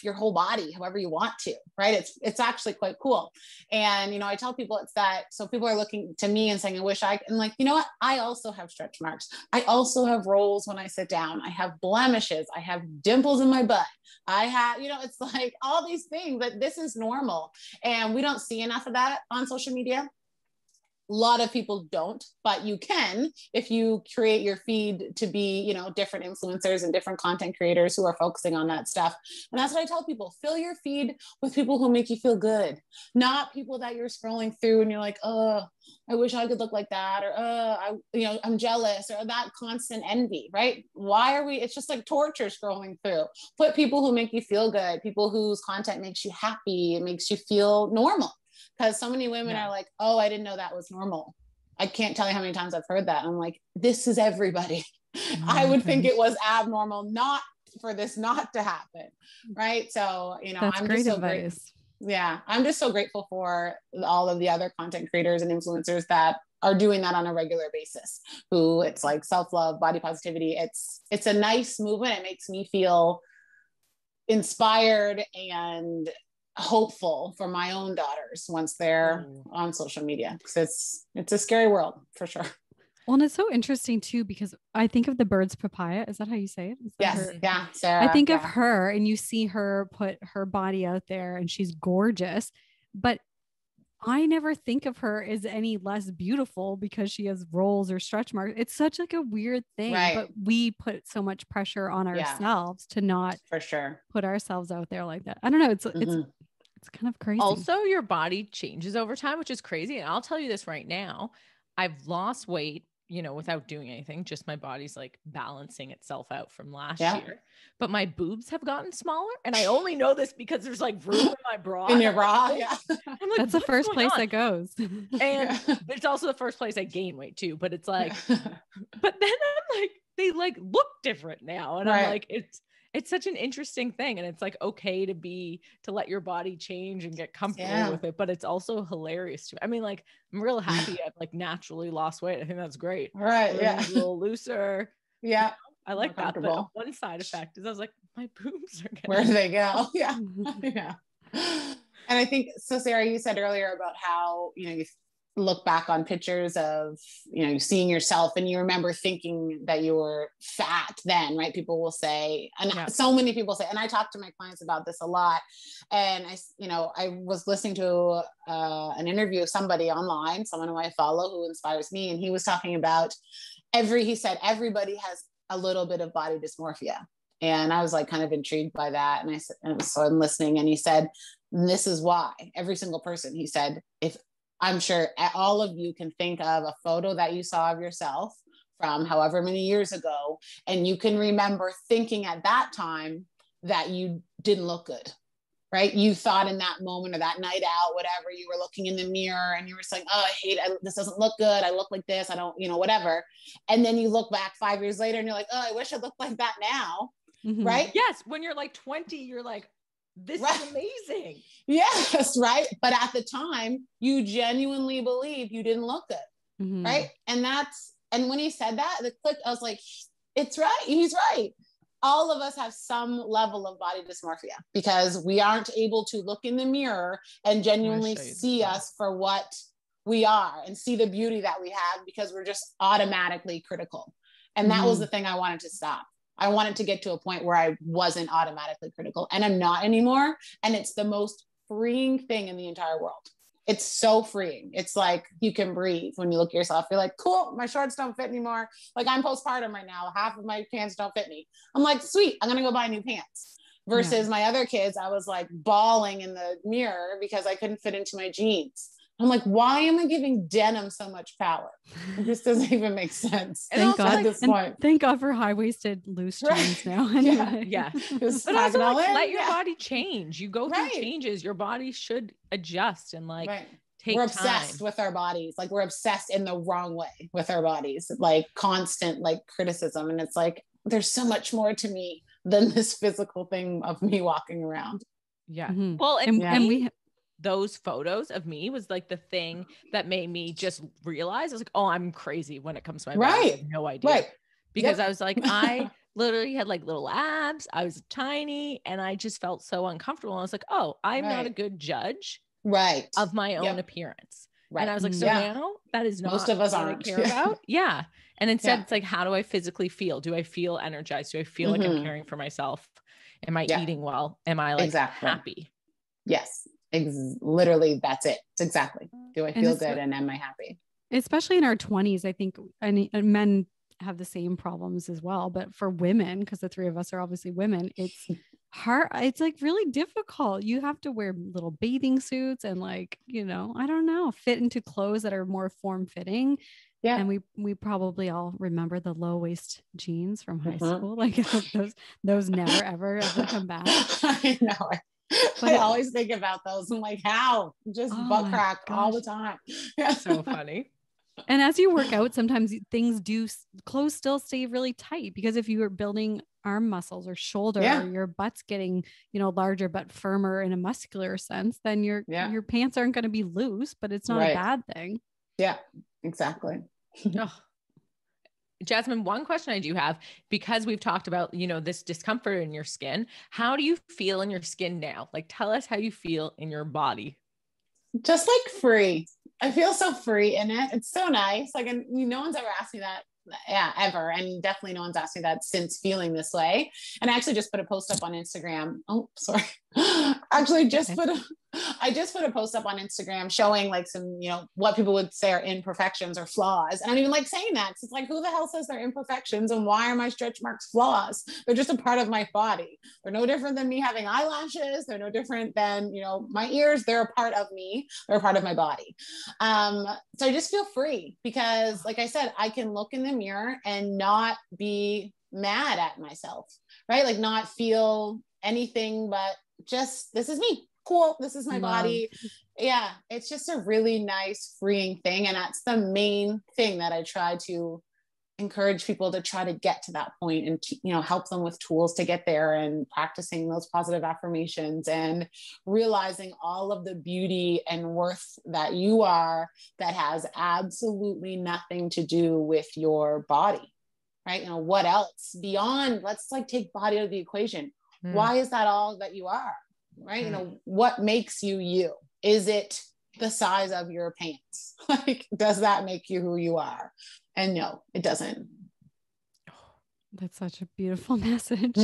your whole body however you want to, right? It's actually quite cool. And, you know, I tell people it's that, so people are looking to me and saying, I wish I, and like, you know what? I also have stretch marks. I also have rolls when I sit down. I have blemishes. I have dimples in my butt. I have, you know, it's like all these things, but this is normal. And we don't see enough of that on social media. A lot of people don't, but you can if you create your feed to be, you know, different influencers and different content creators who are focusing on that stuff. And that's what I tell people, fill your feed with people who make you feel good, not people that you're scrolling through and you're like, oh, I wish I could look like that, or I'm jealous, or that constant envy, right? Why are we, it's just like torture scrolling through. Put people who make you feel good, people whose content makes you happy, it makes you feel normal. Because so many women are like, oh, I didn't know that was normal. I can't tell you how many times I've heard that. And I'm like, this is everybody. I would think it was abnormal not for this not to happen. Right. So, you know, That's I'm great just so advice. I'm just so grateful for all of the other content creators and influencers that are doing that on a regular basis, who it's like self-love, body positivity. It's a nice movement. It makes me feel inspired and hopeful for my own daughters once they're on social media, because it's a scary world for sure. Well, and it's so interesting too, because I think of the bird's papaya. Is that how you say it? Yes. Her? Yeah. Sarah. I think of her, and you see her put her body out there and she's gorgeous, but I never think of her as any less beautiful because she has rolls or stretch marks. It's such like a weird thing, right. But we put so much pressure on ourselves to not for sure put ourselves out there like that. I don't know. It's kind of crazy. Also, your body changes over time, which is crazy. And I'll tell you this right now, I've lost weight, you know, without doing anything, just my body's like balancing itself out from last year. But my boobs have gotten smaller. And I only know this because there's like room in my bra. In your bra, yeah. I'm like, that's the first place that goes. And it's also the first place I gain weight too. But it's like, but then I'm like, they like look different now. And I'm like, it's such an interesting thing. And it's like, okay to let your body change and get comfortable with it. But it's also hilarious to me. I mean, like, I'm real happy I've like naturally lost weight. I think that's great. Right. A little looser. Yeah. You know, I like that. But one side effect is I was like, my boobs are getting where do they go? Yeah. Yeah. And I think, so Sarah, you said earlier about how, you know, you look back on pictures of, you know, seeing yourself and you remember thinking that you were fat then, right? People will say, and so many people say, and I talk to my clients about this a lot. And I was listening to an interview of somebody online, someone who I follow who inspires me. And he was talking about he said, everybody has a little bit of body dysmorphia. And I was like kind of intrigued by that. And I said, so I'm listening, and he said, this is why every single person, he said, if I'm sure all of you can think of a photo that you saw of yourself from however many years ago, and you can remember thinking at that time that you didn't look good, right? You thought in that moment or that night out, whatever, you were looking in the mirror and you were saying, oh, I hate it. This doesn't look good. I look like this. I don't, whatever. And then you look back 5 years later and you're like, oh, I wish I looked like that now. Mm-hmm. Right? Yes. When you're like 20, you're like, this is amazing. Yes. Right. But at the time you genuinely believe you didn't look good. Mm-hmm. Right. And when he said that, the click, I was like, it's right. He's right. All of us have some level of body dysmorphia because we aren't able to look in the mirror and genuinely see us for what we are and see the beauty that we have, because we're just automatically critical. And that was the thing I wanted to stop. I wanted to get to a point where I wasn't automatically critical, and I'm not anymore. And it's the most freeing thing in the entire world. It's so freeing. It's like you can breathe when you look at yourself. You're like, cool, my shorts don't fit anymore. Like, I'm postpartum right now. Half of my pants don't fit me. I'm like, sweet, I'm going to go buy new pants. Versus my other kids, I was like bawling in the mirror because I couldn't fit into my jeans. I'm like, why am I giving denim so much power? This doesn't even make sense. Thank God. At this point. Thank God for high-waisted loose jeans now. Anyway. Yeah. But also let your body change. You go through changes. Your body should adjust and take We're obsessed with our bodies. Like, we're obsessed in the wrong way with our bodies, like constant criticism. And it's like, there's so much more to me than this physical thing of me walking around. Yeah. Mm-hmm. Well, and we those photos of me was like the thing that made me just realize I was like, oh, I'm crazy when it comes to my body. I have no idea. Right. because I was like, I literally had like little abs. I was tiny and I just felt so uncomfortable. I was like, oh, I'm not a good judge of my own appearance. Right. And I was like, so now that is not most of us what aren't. I care about. Yeah. And instead it's like, how do I physically feel? Do I feel energized? Do I feel like I'm caring for myself? Am I eating well? Am I like happy? Yes. Literally that's it. It's exactly. Do I feel good? And am I happy? Especially in our 20s, I think, and men have the same problems as well. But for women, because the three of us are obviously women, it's hard. It's like really difficult. You have to wear little bathing suits and like, you know, I don't know, fit into clothes that are more form fitting. Yeah. And we probably all remember the low waist jeans from high school. Like I hope those never, ever come back. I know. But I always think about those. I'm like, how? Just butt crack all the time. Yeah. So funny. And as you work out, sometimes clothes still stay really tight, because if you are building arm muscles or shoulder, or your butt's getting, you know, larger but firmer in a muscular sense, then your pants aren't going to be loose, but it's not a bad thing. Yeah, exactly. Jasmine, one question I do have, because we've talked about, you know, this discomfort in your skin, how do you feel in your skin now? Like, tell us how you feel in your body. Just like free. I feel so free in it. It's so nice. Like, and no one's ever asked me that ever. And definitely no one's asked me that since feeling this way. And I actually just put a post up on Instagram. Oh, sorry. Actually I just put a post up on Instagram showing like some, you know, what people would say are imperfections or flaws. And I don't even like saying that, because it's like, who the hell says they're imperfections, and why are my stretch marks flaws? They're just a part of my body. They're no different than me having eyelashes. They're no different than, you know, my ears. They're a part of me. They're a part of my body. So I just feel free, because like I said, I can look in the mirror and not be mad at myself, right? Like not feel anything but just, this is me. Cool. This is my body. Yeah. It's just a really nice, freeing thing. And that's the main thing that I try to encourage people to try to get to that point, and, you know, help them with tools to get there, and practicing those positive affirmations and realizing all of the beauty and worth that you are, that has absolutely nothing to do with your body, right? You know, what else beyond, let's like take body out of the equation. Why is that all that you are? Right? You know, what makes you you? Is it the size of your pants? Like, does that make you who you are? And no, it doesn't. That's such a beautiful message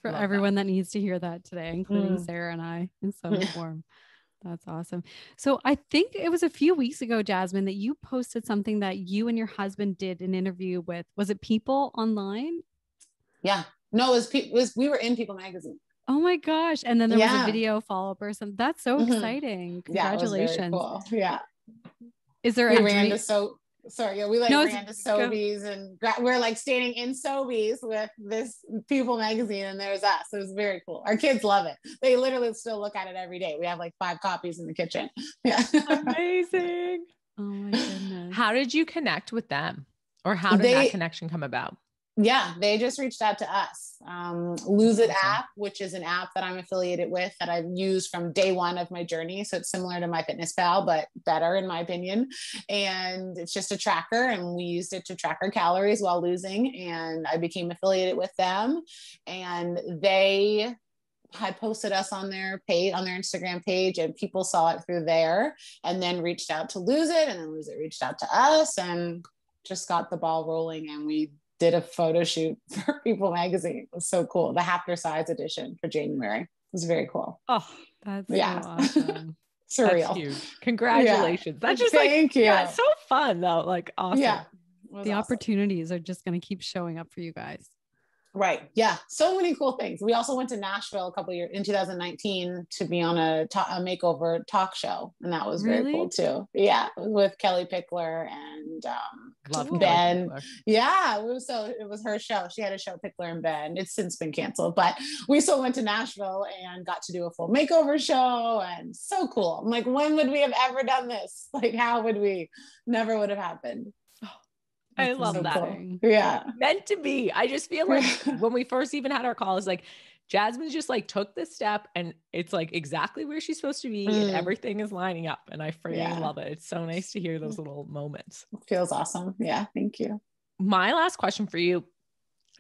for everyone that needs to hear that today, including Sarah and I, in some form. That's awesome. So I think it was a few weeks ago, Jasmine, that you posted something that you and your husband did an interview with. Was it People Online? Yeah. No, it was we were in People magazine. Oh my gosh. And then there was a video follow-up or something. That's so exciting. Congratulations. Yeah, it was very cool. Yeah. Is there we ran to Sobeys, and we're like standing in Sobeys with this People magazine, and there's us. It was very cool. Our kids love it. They literally still look at it every day. We have like 5 copies in the kitchen. Yeah. Amazing. Oh my goodness. How did you connect with them, or how did that connection come about? Yeah, they just reached out to us. Lose It app, which is an app that I'm affiliated with, that I've used from day one of my journey. So it's similar to MyFitnessPal, but better in my opinion. And it's just a tracker, and we used it to track our calories while losing. And I became affiliated with them, and they had posted us on their page, on their Instagram page, and people saw it through there, and then reached out to Lose It, and then Lose It reached out to us, and just got the ball rolling. And we did a photo shoot for People magazine. It was so cool. The Happier Size edition for January. It was very cool. Oh, that's so awesome. Surreal. That's huge. Congratulations. That's just Thank you. Yeah, it's so fun though. Like awesome. Yeah. The opportunities are just going to keep showing up for you guys. Right. Yeah. So many cool things. We also went to Nashville a couple of years in 2019 to be on a makeover talk show. And that was very cool too. Yeah. With Kelly Pickler and Ben. Yeah. It was her show. She had a show, Pickler and Ben. It's since been canceled, but we still went to Nashville and got to do a full makeover show, and so cool. I'm like, when would we have ever done this? Like, how would we? Never would have happened. I love that. Cool. Yeah. Meant to be. I just feel like when we first even had our call, it's like Jasmine just like took this step, and it's like exactly where she's supposed to be, and everything is lining up. And I freaking love it. It's so nice to hear those little moments. It feels awesome. Yeah. Thank you. my last question for you,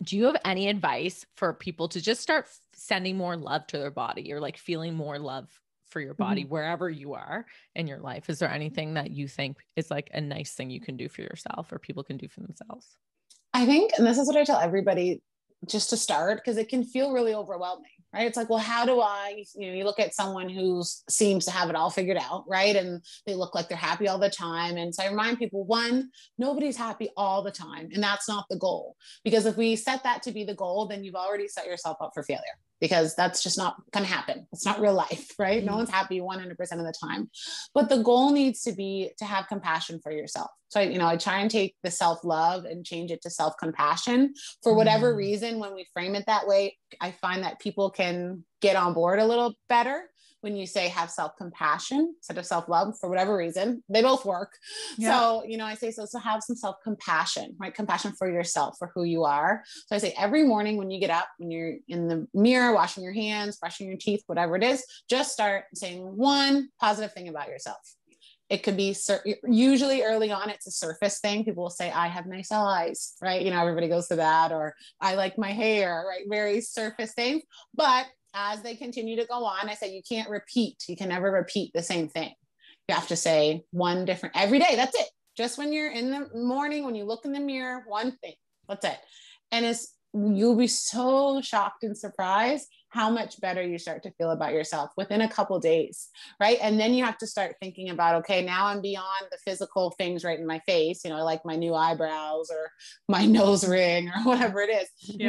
do you have any advice for people to just start sending more love to their body, or like feeling more love for your body wherever you are in your life? Is there anything that you think is like a nice thing you can do for yourself or people can do for themselves? I think, and this is what I tell everybody, just to start, because it can feel really overwhelming, right? It's like, well, how do I, you look at someone who seems to have it all figured out, right? And they look like they're happy all the time. And so I remind people, one, nobody's happy all the time. And that's not the goal. Because if we set that to be the goal, then you've already set yourself up for failure, because that's just not going to happen. It's not real life, right? No one's happy 100% of the time. But the goal needs to be to have compassion for yourself. So, I try and take the self-love and change it to self-compassion. For whatever reason, when we frame it that way, I find that people can get on board a little better. When you say have self-compassion instead of self-love, for whatever reason, they both work. Yeah. So, I say, so have some self-compassion, right? Compassion for yourself, for who you are. So I say every morning when you get up, when you're in the mirror, washing your hands, brushing your teeth, whatever it is, just start saying one positive thing about yourself. It could be usually early on, it's a surface thing. People will say, I have nice eyes, right? Everybody goes to that, or I like my hair, right? Very surface things. But as they continue to go on, I say, you can't repeat. You can never repeat the same thing. You have to say one different every day. That's it. Just when you're in the morning, when you look in the mirror, one thing, that's it. And you'll be so shocked and surprised how much better you start to feel about yourself within a couple of days, right? And then you have to start thinking about, okay, now I'm beyond the physical things right in my face, like my new eyebrows or my nose ring or whatever it is. Yeah.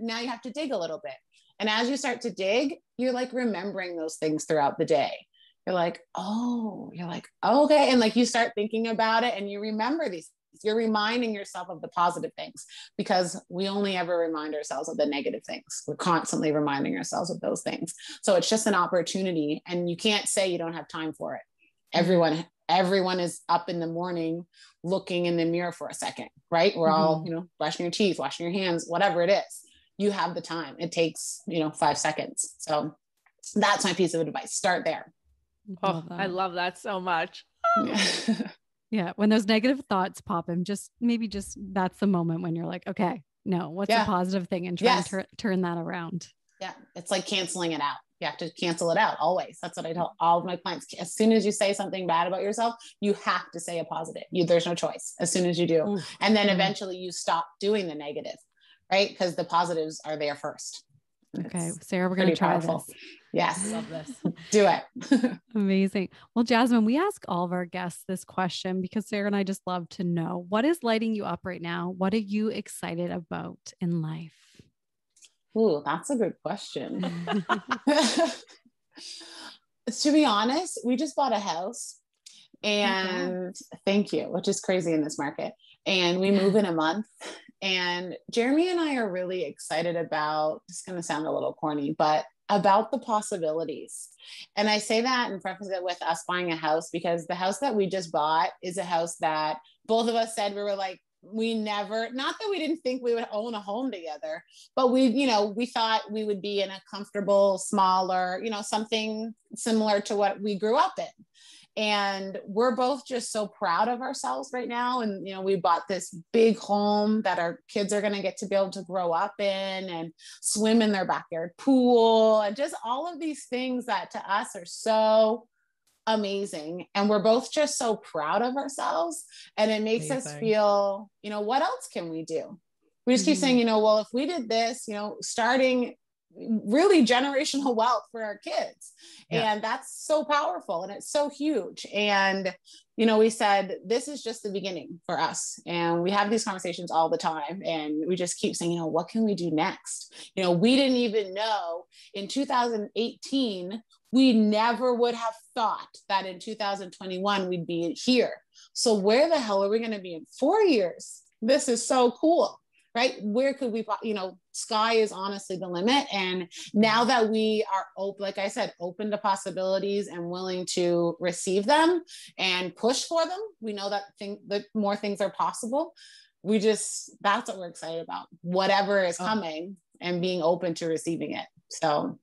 Now you have to dig a little bit. And as you start to dig, you're like remembering those things throughout the day. You're like, okay. And like you start thinking about it and you remember these. You're reminding yourself of the positive things, because we only ever remind ourselves of the negative things. We're constantly reminding ourselves of those things. So it's just an opportunity, and you can't say you don't have time for it. Everyone is up in the morning looking in the mirror for a second, right? We're all, brushing your teeth, washing your hands, whatever it is. You have the time. It takes, 5 seconds. So that's my piece of advice. Start there. Oh, I love that so much. Yeah. Yeah. When those negative thoughts pop in, just that's the moment when you're like, okay, no, what's a positive thing, and try and turn that around. Yeah. It's like canceling it out. You have to cancel it out always. That's what I tell all of my clients. As soon as you say something bad about yourself, you have to say a positive. There's no choice as soon as you do. Ooh. And then eventually you stop doing the negative, right? Because the positives are there first. Okay, Sarah, we're going to try this. Yes. Love this. Do it. Amazing. Well, Jasmine, we ask all of our guests this question because Sarah and I just love to know, what is lighting you up right now? What are you excited about in life? Ooh, that's a good question. To be honest, we just bought a house, and thank you, which is crazy in this market. And we move in a month. And Jeremy and I are really excited about, it's going to sound a little corny, but about the possibilities. And I say that and preface it with us buying a house, because the house that we just bought is a house that both of us said, we were like, we never, not that we didn't think we would own a home together, but we thought we would be in a comfortable, smaller, something similar to what we grew up in. And we're both just so proud of ourselves right now. And, we bought this big home that our kids are going to get to be able to grow up in and swim in their backyard pool, and just all of these things that to us are so amazing. And we're both just so proud of ourselves. And it makes us feel, what else can we do? We just keep saying, well, if we did this, starting really generational wealth for our kids. Yeah. And that's so powerful, and it's so huge. And, we said, this is just the beginning for us. And we have these conversations all the time, and we just keep saying, what can we do next? We didn't even know in 2018, we never would have thought that in 2021, we'd be here. So where the hell are we going to be in 4 years? This is so cool. Right? Where could we, sky is honestly the limit. And now that we are open, like I said, open to possibilities and willing to receive them and push for them, we know that more things are possible. That's what we're excited about, whatever is coming, and being open to receiving it. So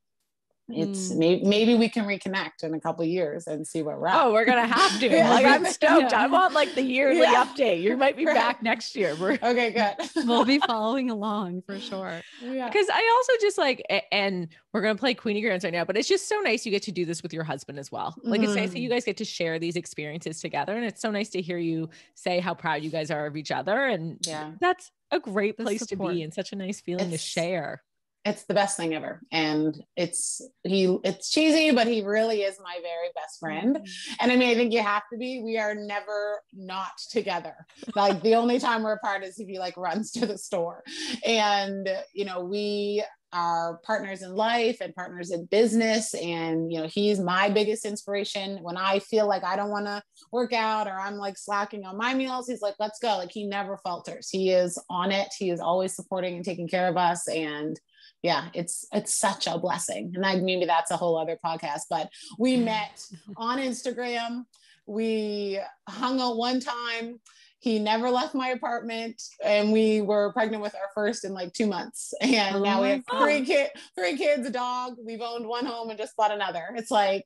it's maybe we can reconnect in a couple of years and see where we're at. Oh, we're going to have to. Yeah. Like, I'm stoked. I want like the yearly update. You might be back next year. Okay, good. We'll be following along for sure. Yeah. Because I also just like, and we're going to play Queenie Grants right now, but it's just so nice you get to do this with your husband as well. Like, it's nice that you guys get to share these experiences together. And it's so nice to hear you say how proud you guys are of each other. And that's a great place to be, and such a nice feeling to share. It's the best thing ever. And it's cheesy, but he really is my very best friend. And I mean, I think you have to be. We are never not together. Like, the only time we're apart is if he like runs to the store. And, you know, we are partners in life and partners in business. And, you know, he's my biggest inspiration. When I feel like I don't want to work out or I'm like slacking on my meals, he's like, let's go. Like, he never falters. He is on it. He is always supporting and taking care of us. And yeah, it's such a blessing. And maybe that's a whole other podcast, but we met on Instagram. We hung out one time. He never left my apartment, and we were pregnant with our first in like 2 months. And now we have three kids, a dog. We've owned one home and just bought another. It's like,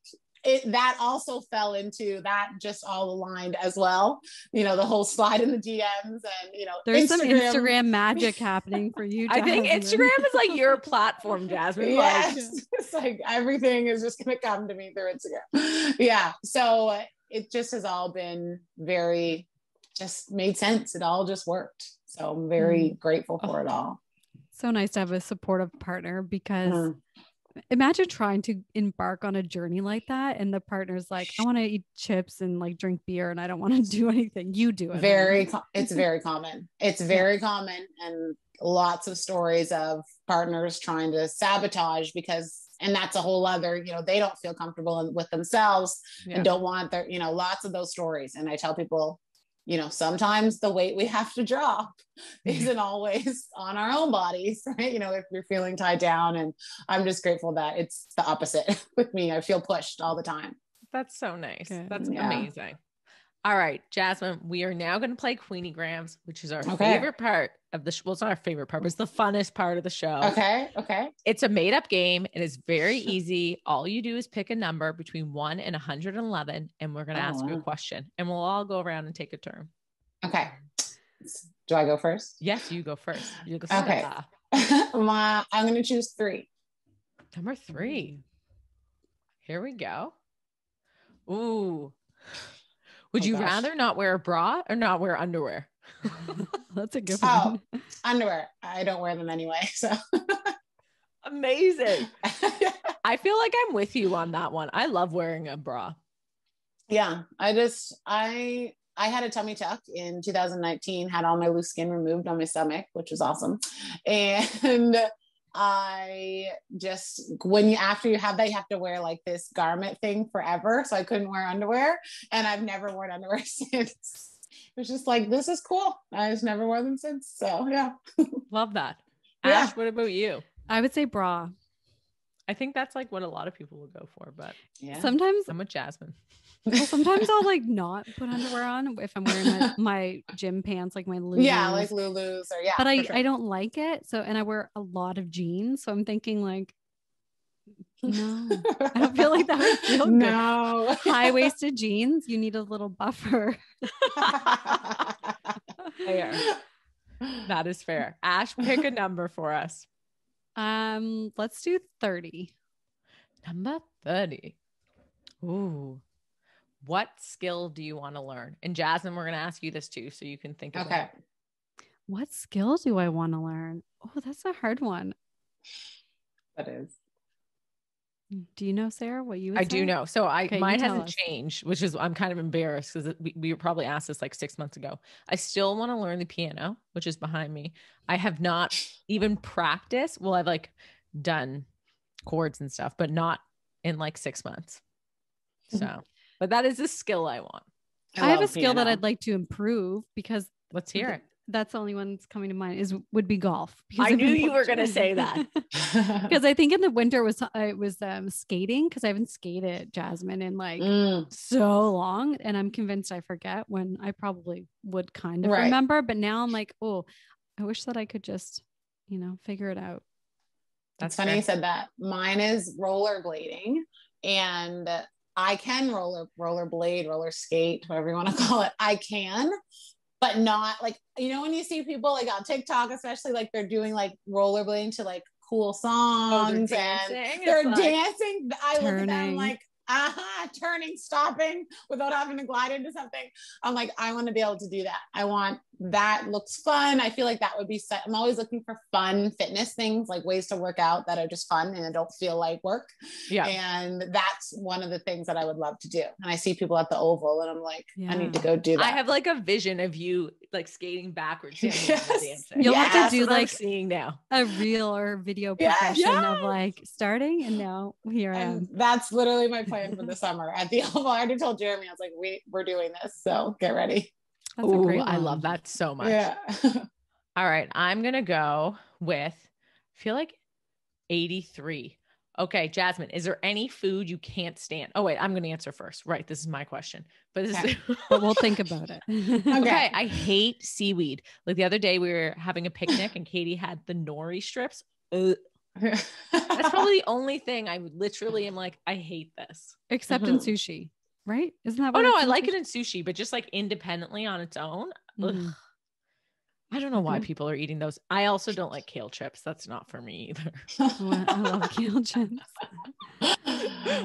that also fell into that, just all aligned as well. You know, the whole slide in the DMs, and, you know, there's some Instagram magic happening for you, Jasmine. I think Instagram is like your platform, Jasmine. Yes. Like, it's like everything is just going to come to me through Instagram. Yeah. So it just has all been just made sense. It all just worked. So I'm very grateful for it all. So nice to have a supportive partner, because imagine trying to embark on a journey like that, and the partner's like, I want to eat chips and like drink beer, and I don't want to do anything. You do it. It's very common. It's very common, and lots of stories of partners trying to sabotage and that's a whole other, you know, they don't feel comfortable with themselves and don't want their, you know, lots of those stories. And I tell people, you know, sometimes the weight we have to drop isn't always on our own bodies, right? You know, if you're feeling tied down. And I'm just grateful that it's the opposite with me. I feel pushed all the time. That's so nice. Good. That's amazing. All right, Jasmine, we are now going to play Queenie Grams, which is our favorite part of the show. Well, it's not our favorite part, but it's the funnest part of the show. Okay. It's a made up game. It is very easy. All you do is pick a number between 1 and 111, and we're going to ask you a question, and we'll all go around and take a turn. Okay. Do I go first? Yes, you go first. You're the star. I'm going to choose 3. Number 3. Here we go. Ooh. Would you rather not wear a bra or not wear underwear? That's a good one. Underwear. I don't wear them anyway. So amazing. I feel like I'm with you on that one. I love wearing a bra. Yeah. I had a tummy tuck in 2019, had all my loose skin removed on my stomach, which was awesome. And after you have that, you have to wear like this garment thing forever. So I couldn't wear underwear, and I've never worn underwear since. It was just like, this is cool. I just never wore them since. So yeah. Love that. Ash, what about you? I would say bra. I think that's like what a lot of people will go for, but sometimes I'm with Jasmine. Well, sometimes I'll like not put underwear on if I'm wearing my gym pants, like my Lulus. Yeah, like Lulus or But I don't like it. So, and I wear a lot of jeans. So I'm thinking like, no, I don't feel like that would feel good. No. High-waisted jeans, you need a little buffer. Fair. That is fair. Ash, pick a number for us. Let's do 30. Number 30. Ooh. What skill do you want to learn? And Jasmine, we're going to ask you this too, so you can think of it. What skill do I want to learn? Oh, that's a hard one. That is. Do you know, Sarah, what you would say? I do know. So mine hasn't changed, which is, I'm kind of embarrassed because we were probably asked this like 6 months ago. I still want to learn the piano, which is behind me. I have not even practiced. Well, I've like done chords and stuff, but not in like 6 months. So, but that is a skill I want. I have a skill that I'd like to improve, because let's hear it. That's the only one that's coming to mind would be golf. I knew you were going to say that. Because I think in the winter it was skating, because I haven't skated, Jasmine, in like so long, and I'm convinced I forget when I probably would kind of remember. But now I'm like, oh, I wish that I could just, figure it out. That's funny you said that. Mine is rollerblading, and I can rollerblade, roller skate, whatever you want to call it. I can, but not like, you know, when you see people like on TikTok, especially like they're doing like rollerblading to like cool songs, and they're dancing. I look at them, I'm like, turning, stopping without having to glide into something. I'm like, I want to be able to do that. I want that. Looks fun. I feel like that would be I'm always looking for fun fitness things, like ways to work out that are just fun and don't feel like work. Yeah. And that's one of the things that I would love to do. And I see people at the Oval and I'm like, I need to go do that. I have like a vision of you like skating backwards. Dancing. You'll have to do like seeing now a reel or video progression of like starting and now here I am. That's literally my plan for the summer at the Oval. I already told Jeremy, I was like, we're doing this, so get ready. Ooh, I love that so much. Yeah. All right, I'm gonna go with, I feel like 83. Okay, Jasmine, is there any food you can't stand? Oh wait, I'm gonna answer first. Right, this is my question, but but we'll think about it. Okay, I hate seaweed. Like the other day, we were having a picnic and Katie had the nori strips. That's probably the only thing I literally am like, I hate this. Except in sushi, right? Isn't that? Oh no, I like it in sushi, but just like independently on its own. I don't know why people are eating those. I also don't like kale chips. That's not for me either. I love kale chips.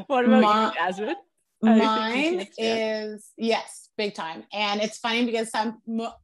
What about you, Jasmine? Mine is, yes, big time. And it's funny because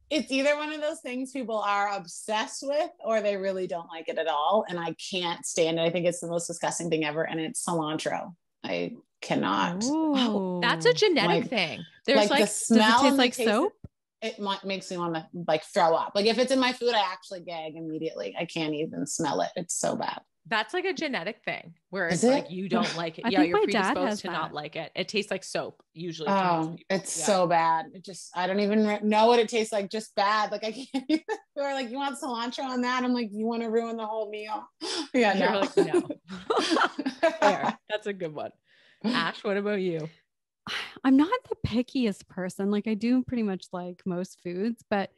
it's either one of those things people are obsessed with or they really don't like it at all. And I can't stand it. I think it's the most disgusting thing ever. And it's cilantro. I cannot. Oh, that's a genetic thing. There's like the smell. Does it taste like soap? It makes me want to like throw up. Like if it's in my food, I actually gag immediately. I can't even smell it. It's so bad. That's like a genetic thing where it's like you don't like it. Yeah, you're predisposed to not like it. It tastes like soap usually. Oh, it's so bad. It just, I don't even know what it tastes like. Just bad. Like I can't even. Or like, you want cilantro on that? I'm like, you want to ruin the whole meal? Yeah, you're like, no. Fair. That's a good one. Ash, what about you? I'm not the pickiest person. Like I do pretty much like most foods, but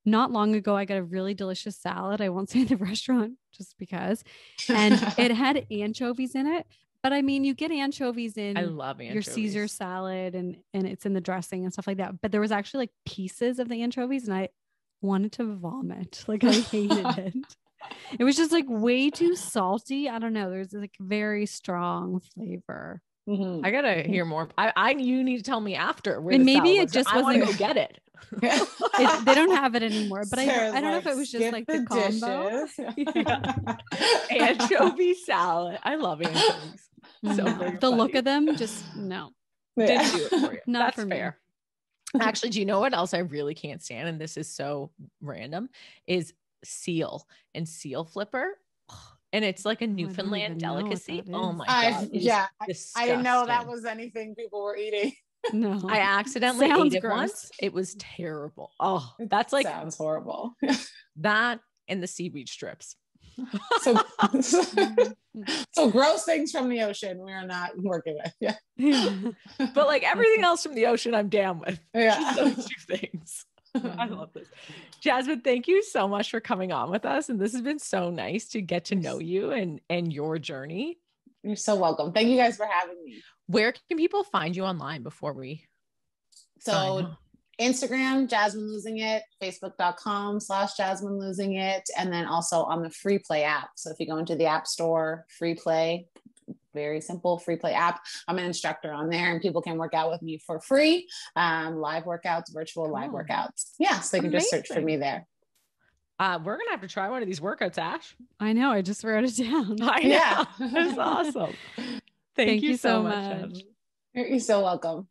not long ago, I got a really delicious salad. I won't say the restaurant just because, and it had anchovies in it. But I mean, you get anchovies in I love anchovies. Your Caesar salad and it's in the dressing and stuff like that. But there was actually like pieces of the anchovies and I wanted to vomit. Like I hated it. It was just like way too salty. I don't know. There's like very strong flavor. I gotta hear more. You need to tell me after. Where and maybe it just wasn't. I want to go get it. They don't have it anymore. But I don't know if it was just like the combo. Anchovy salad. I love anchovies. So the look of them, just no. Didn't do it for you. Not That's for fair. Actually, do you know what else I really can't stand? And this is so random. Is seal and seal flipper. And it's like a Newfoundland delicacy. Oh my God. I didn't know that was anything people were eating. No, I accidentally ate it once. It was terrible. Oh, that's like sounds horrible. That and the seaweed strips. So gross things from the ocean we are not working with. Yeah. But like everything else from the ocean, I'm down with. Yeah. Those two things. I love this. Jasmine, thank you so much for coming on with us. And this has been so nice to get to know you and your journey. You're so welcome. Thank you guys for having me. Where can people find you online before we? So Instagram, Jasmine Losing It, Facebook.com/Jasmine Losing It. And then also on the Free Play app. So if you go into the App Store, Free Play, very simple Free Play app. I'm an instructor on there and people can work out with me for free. Live workouts, virtual live workouts. Yeah. So they can just search for me there. We're going to have to try one of these workouts, Ash. I know. I just wrote it down. I know. That's awesome. Thank you so much. You're so welcome.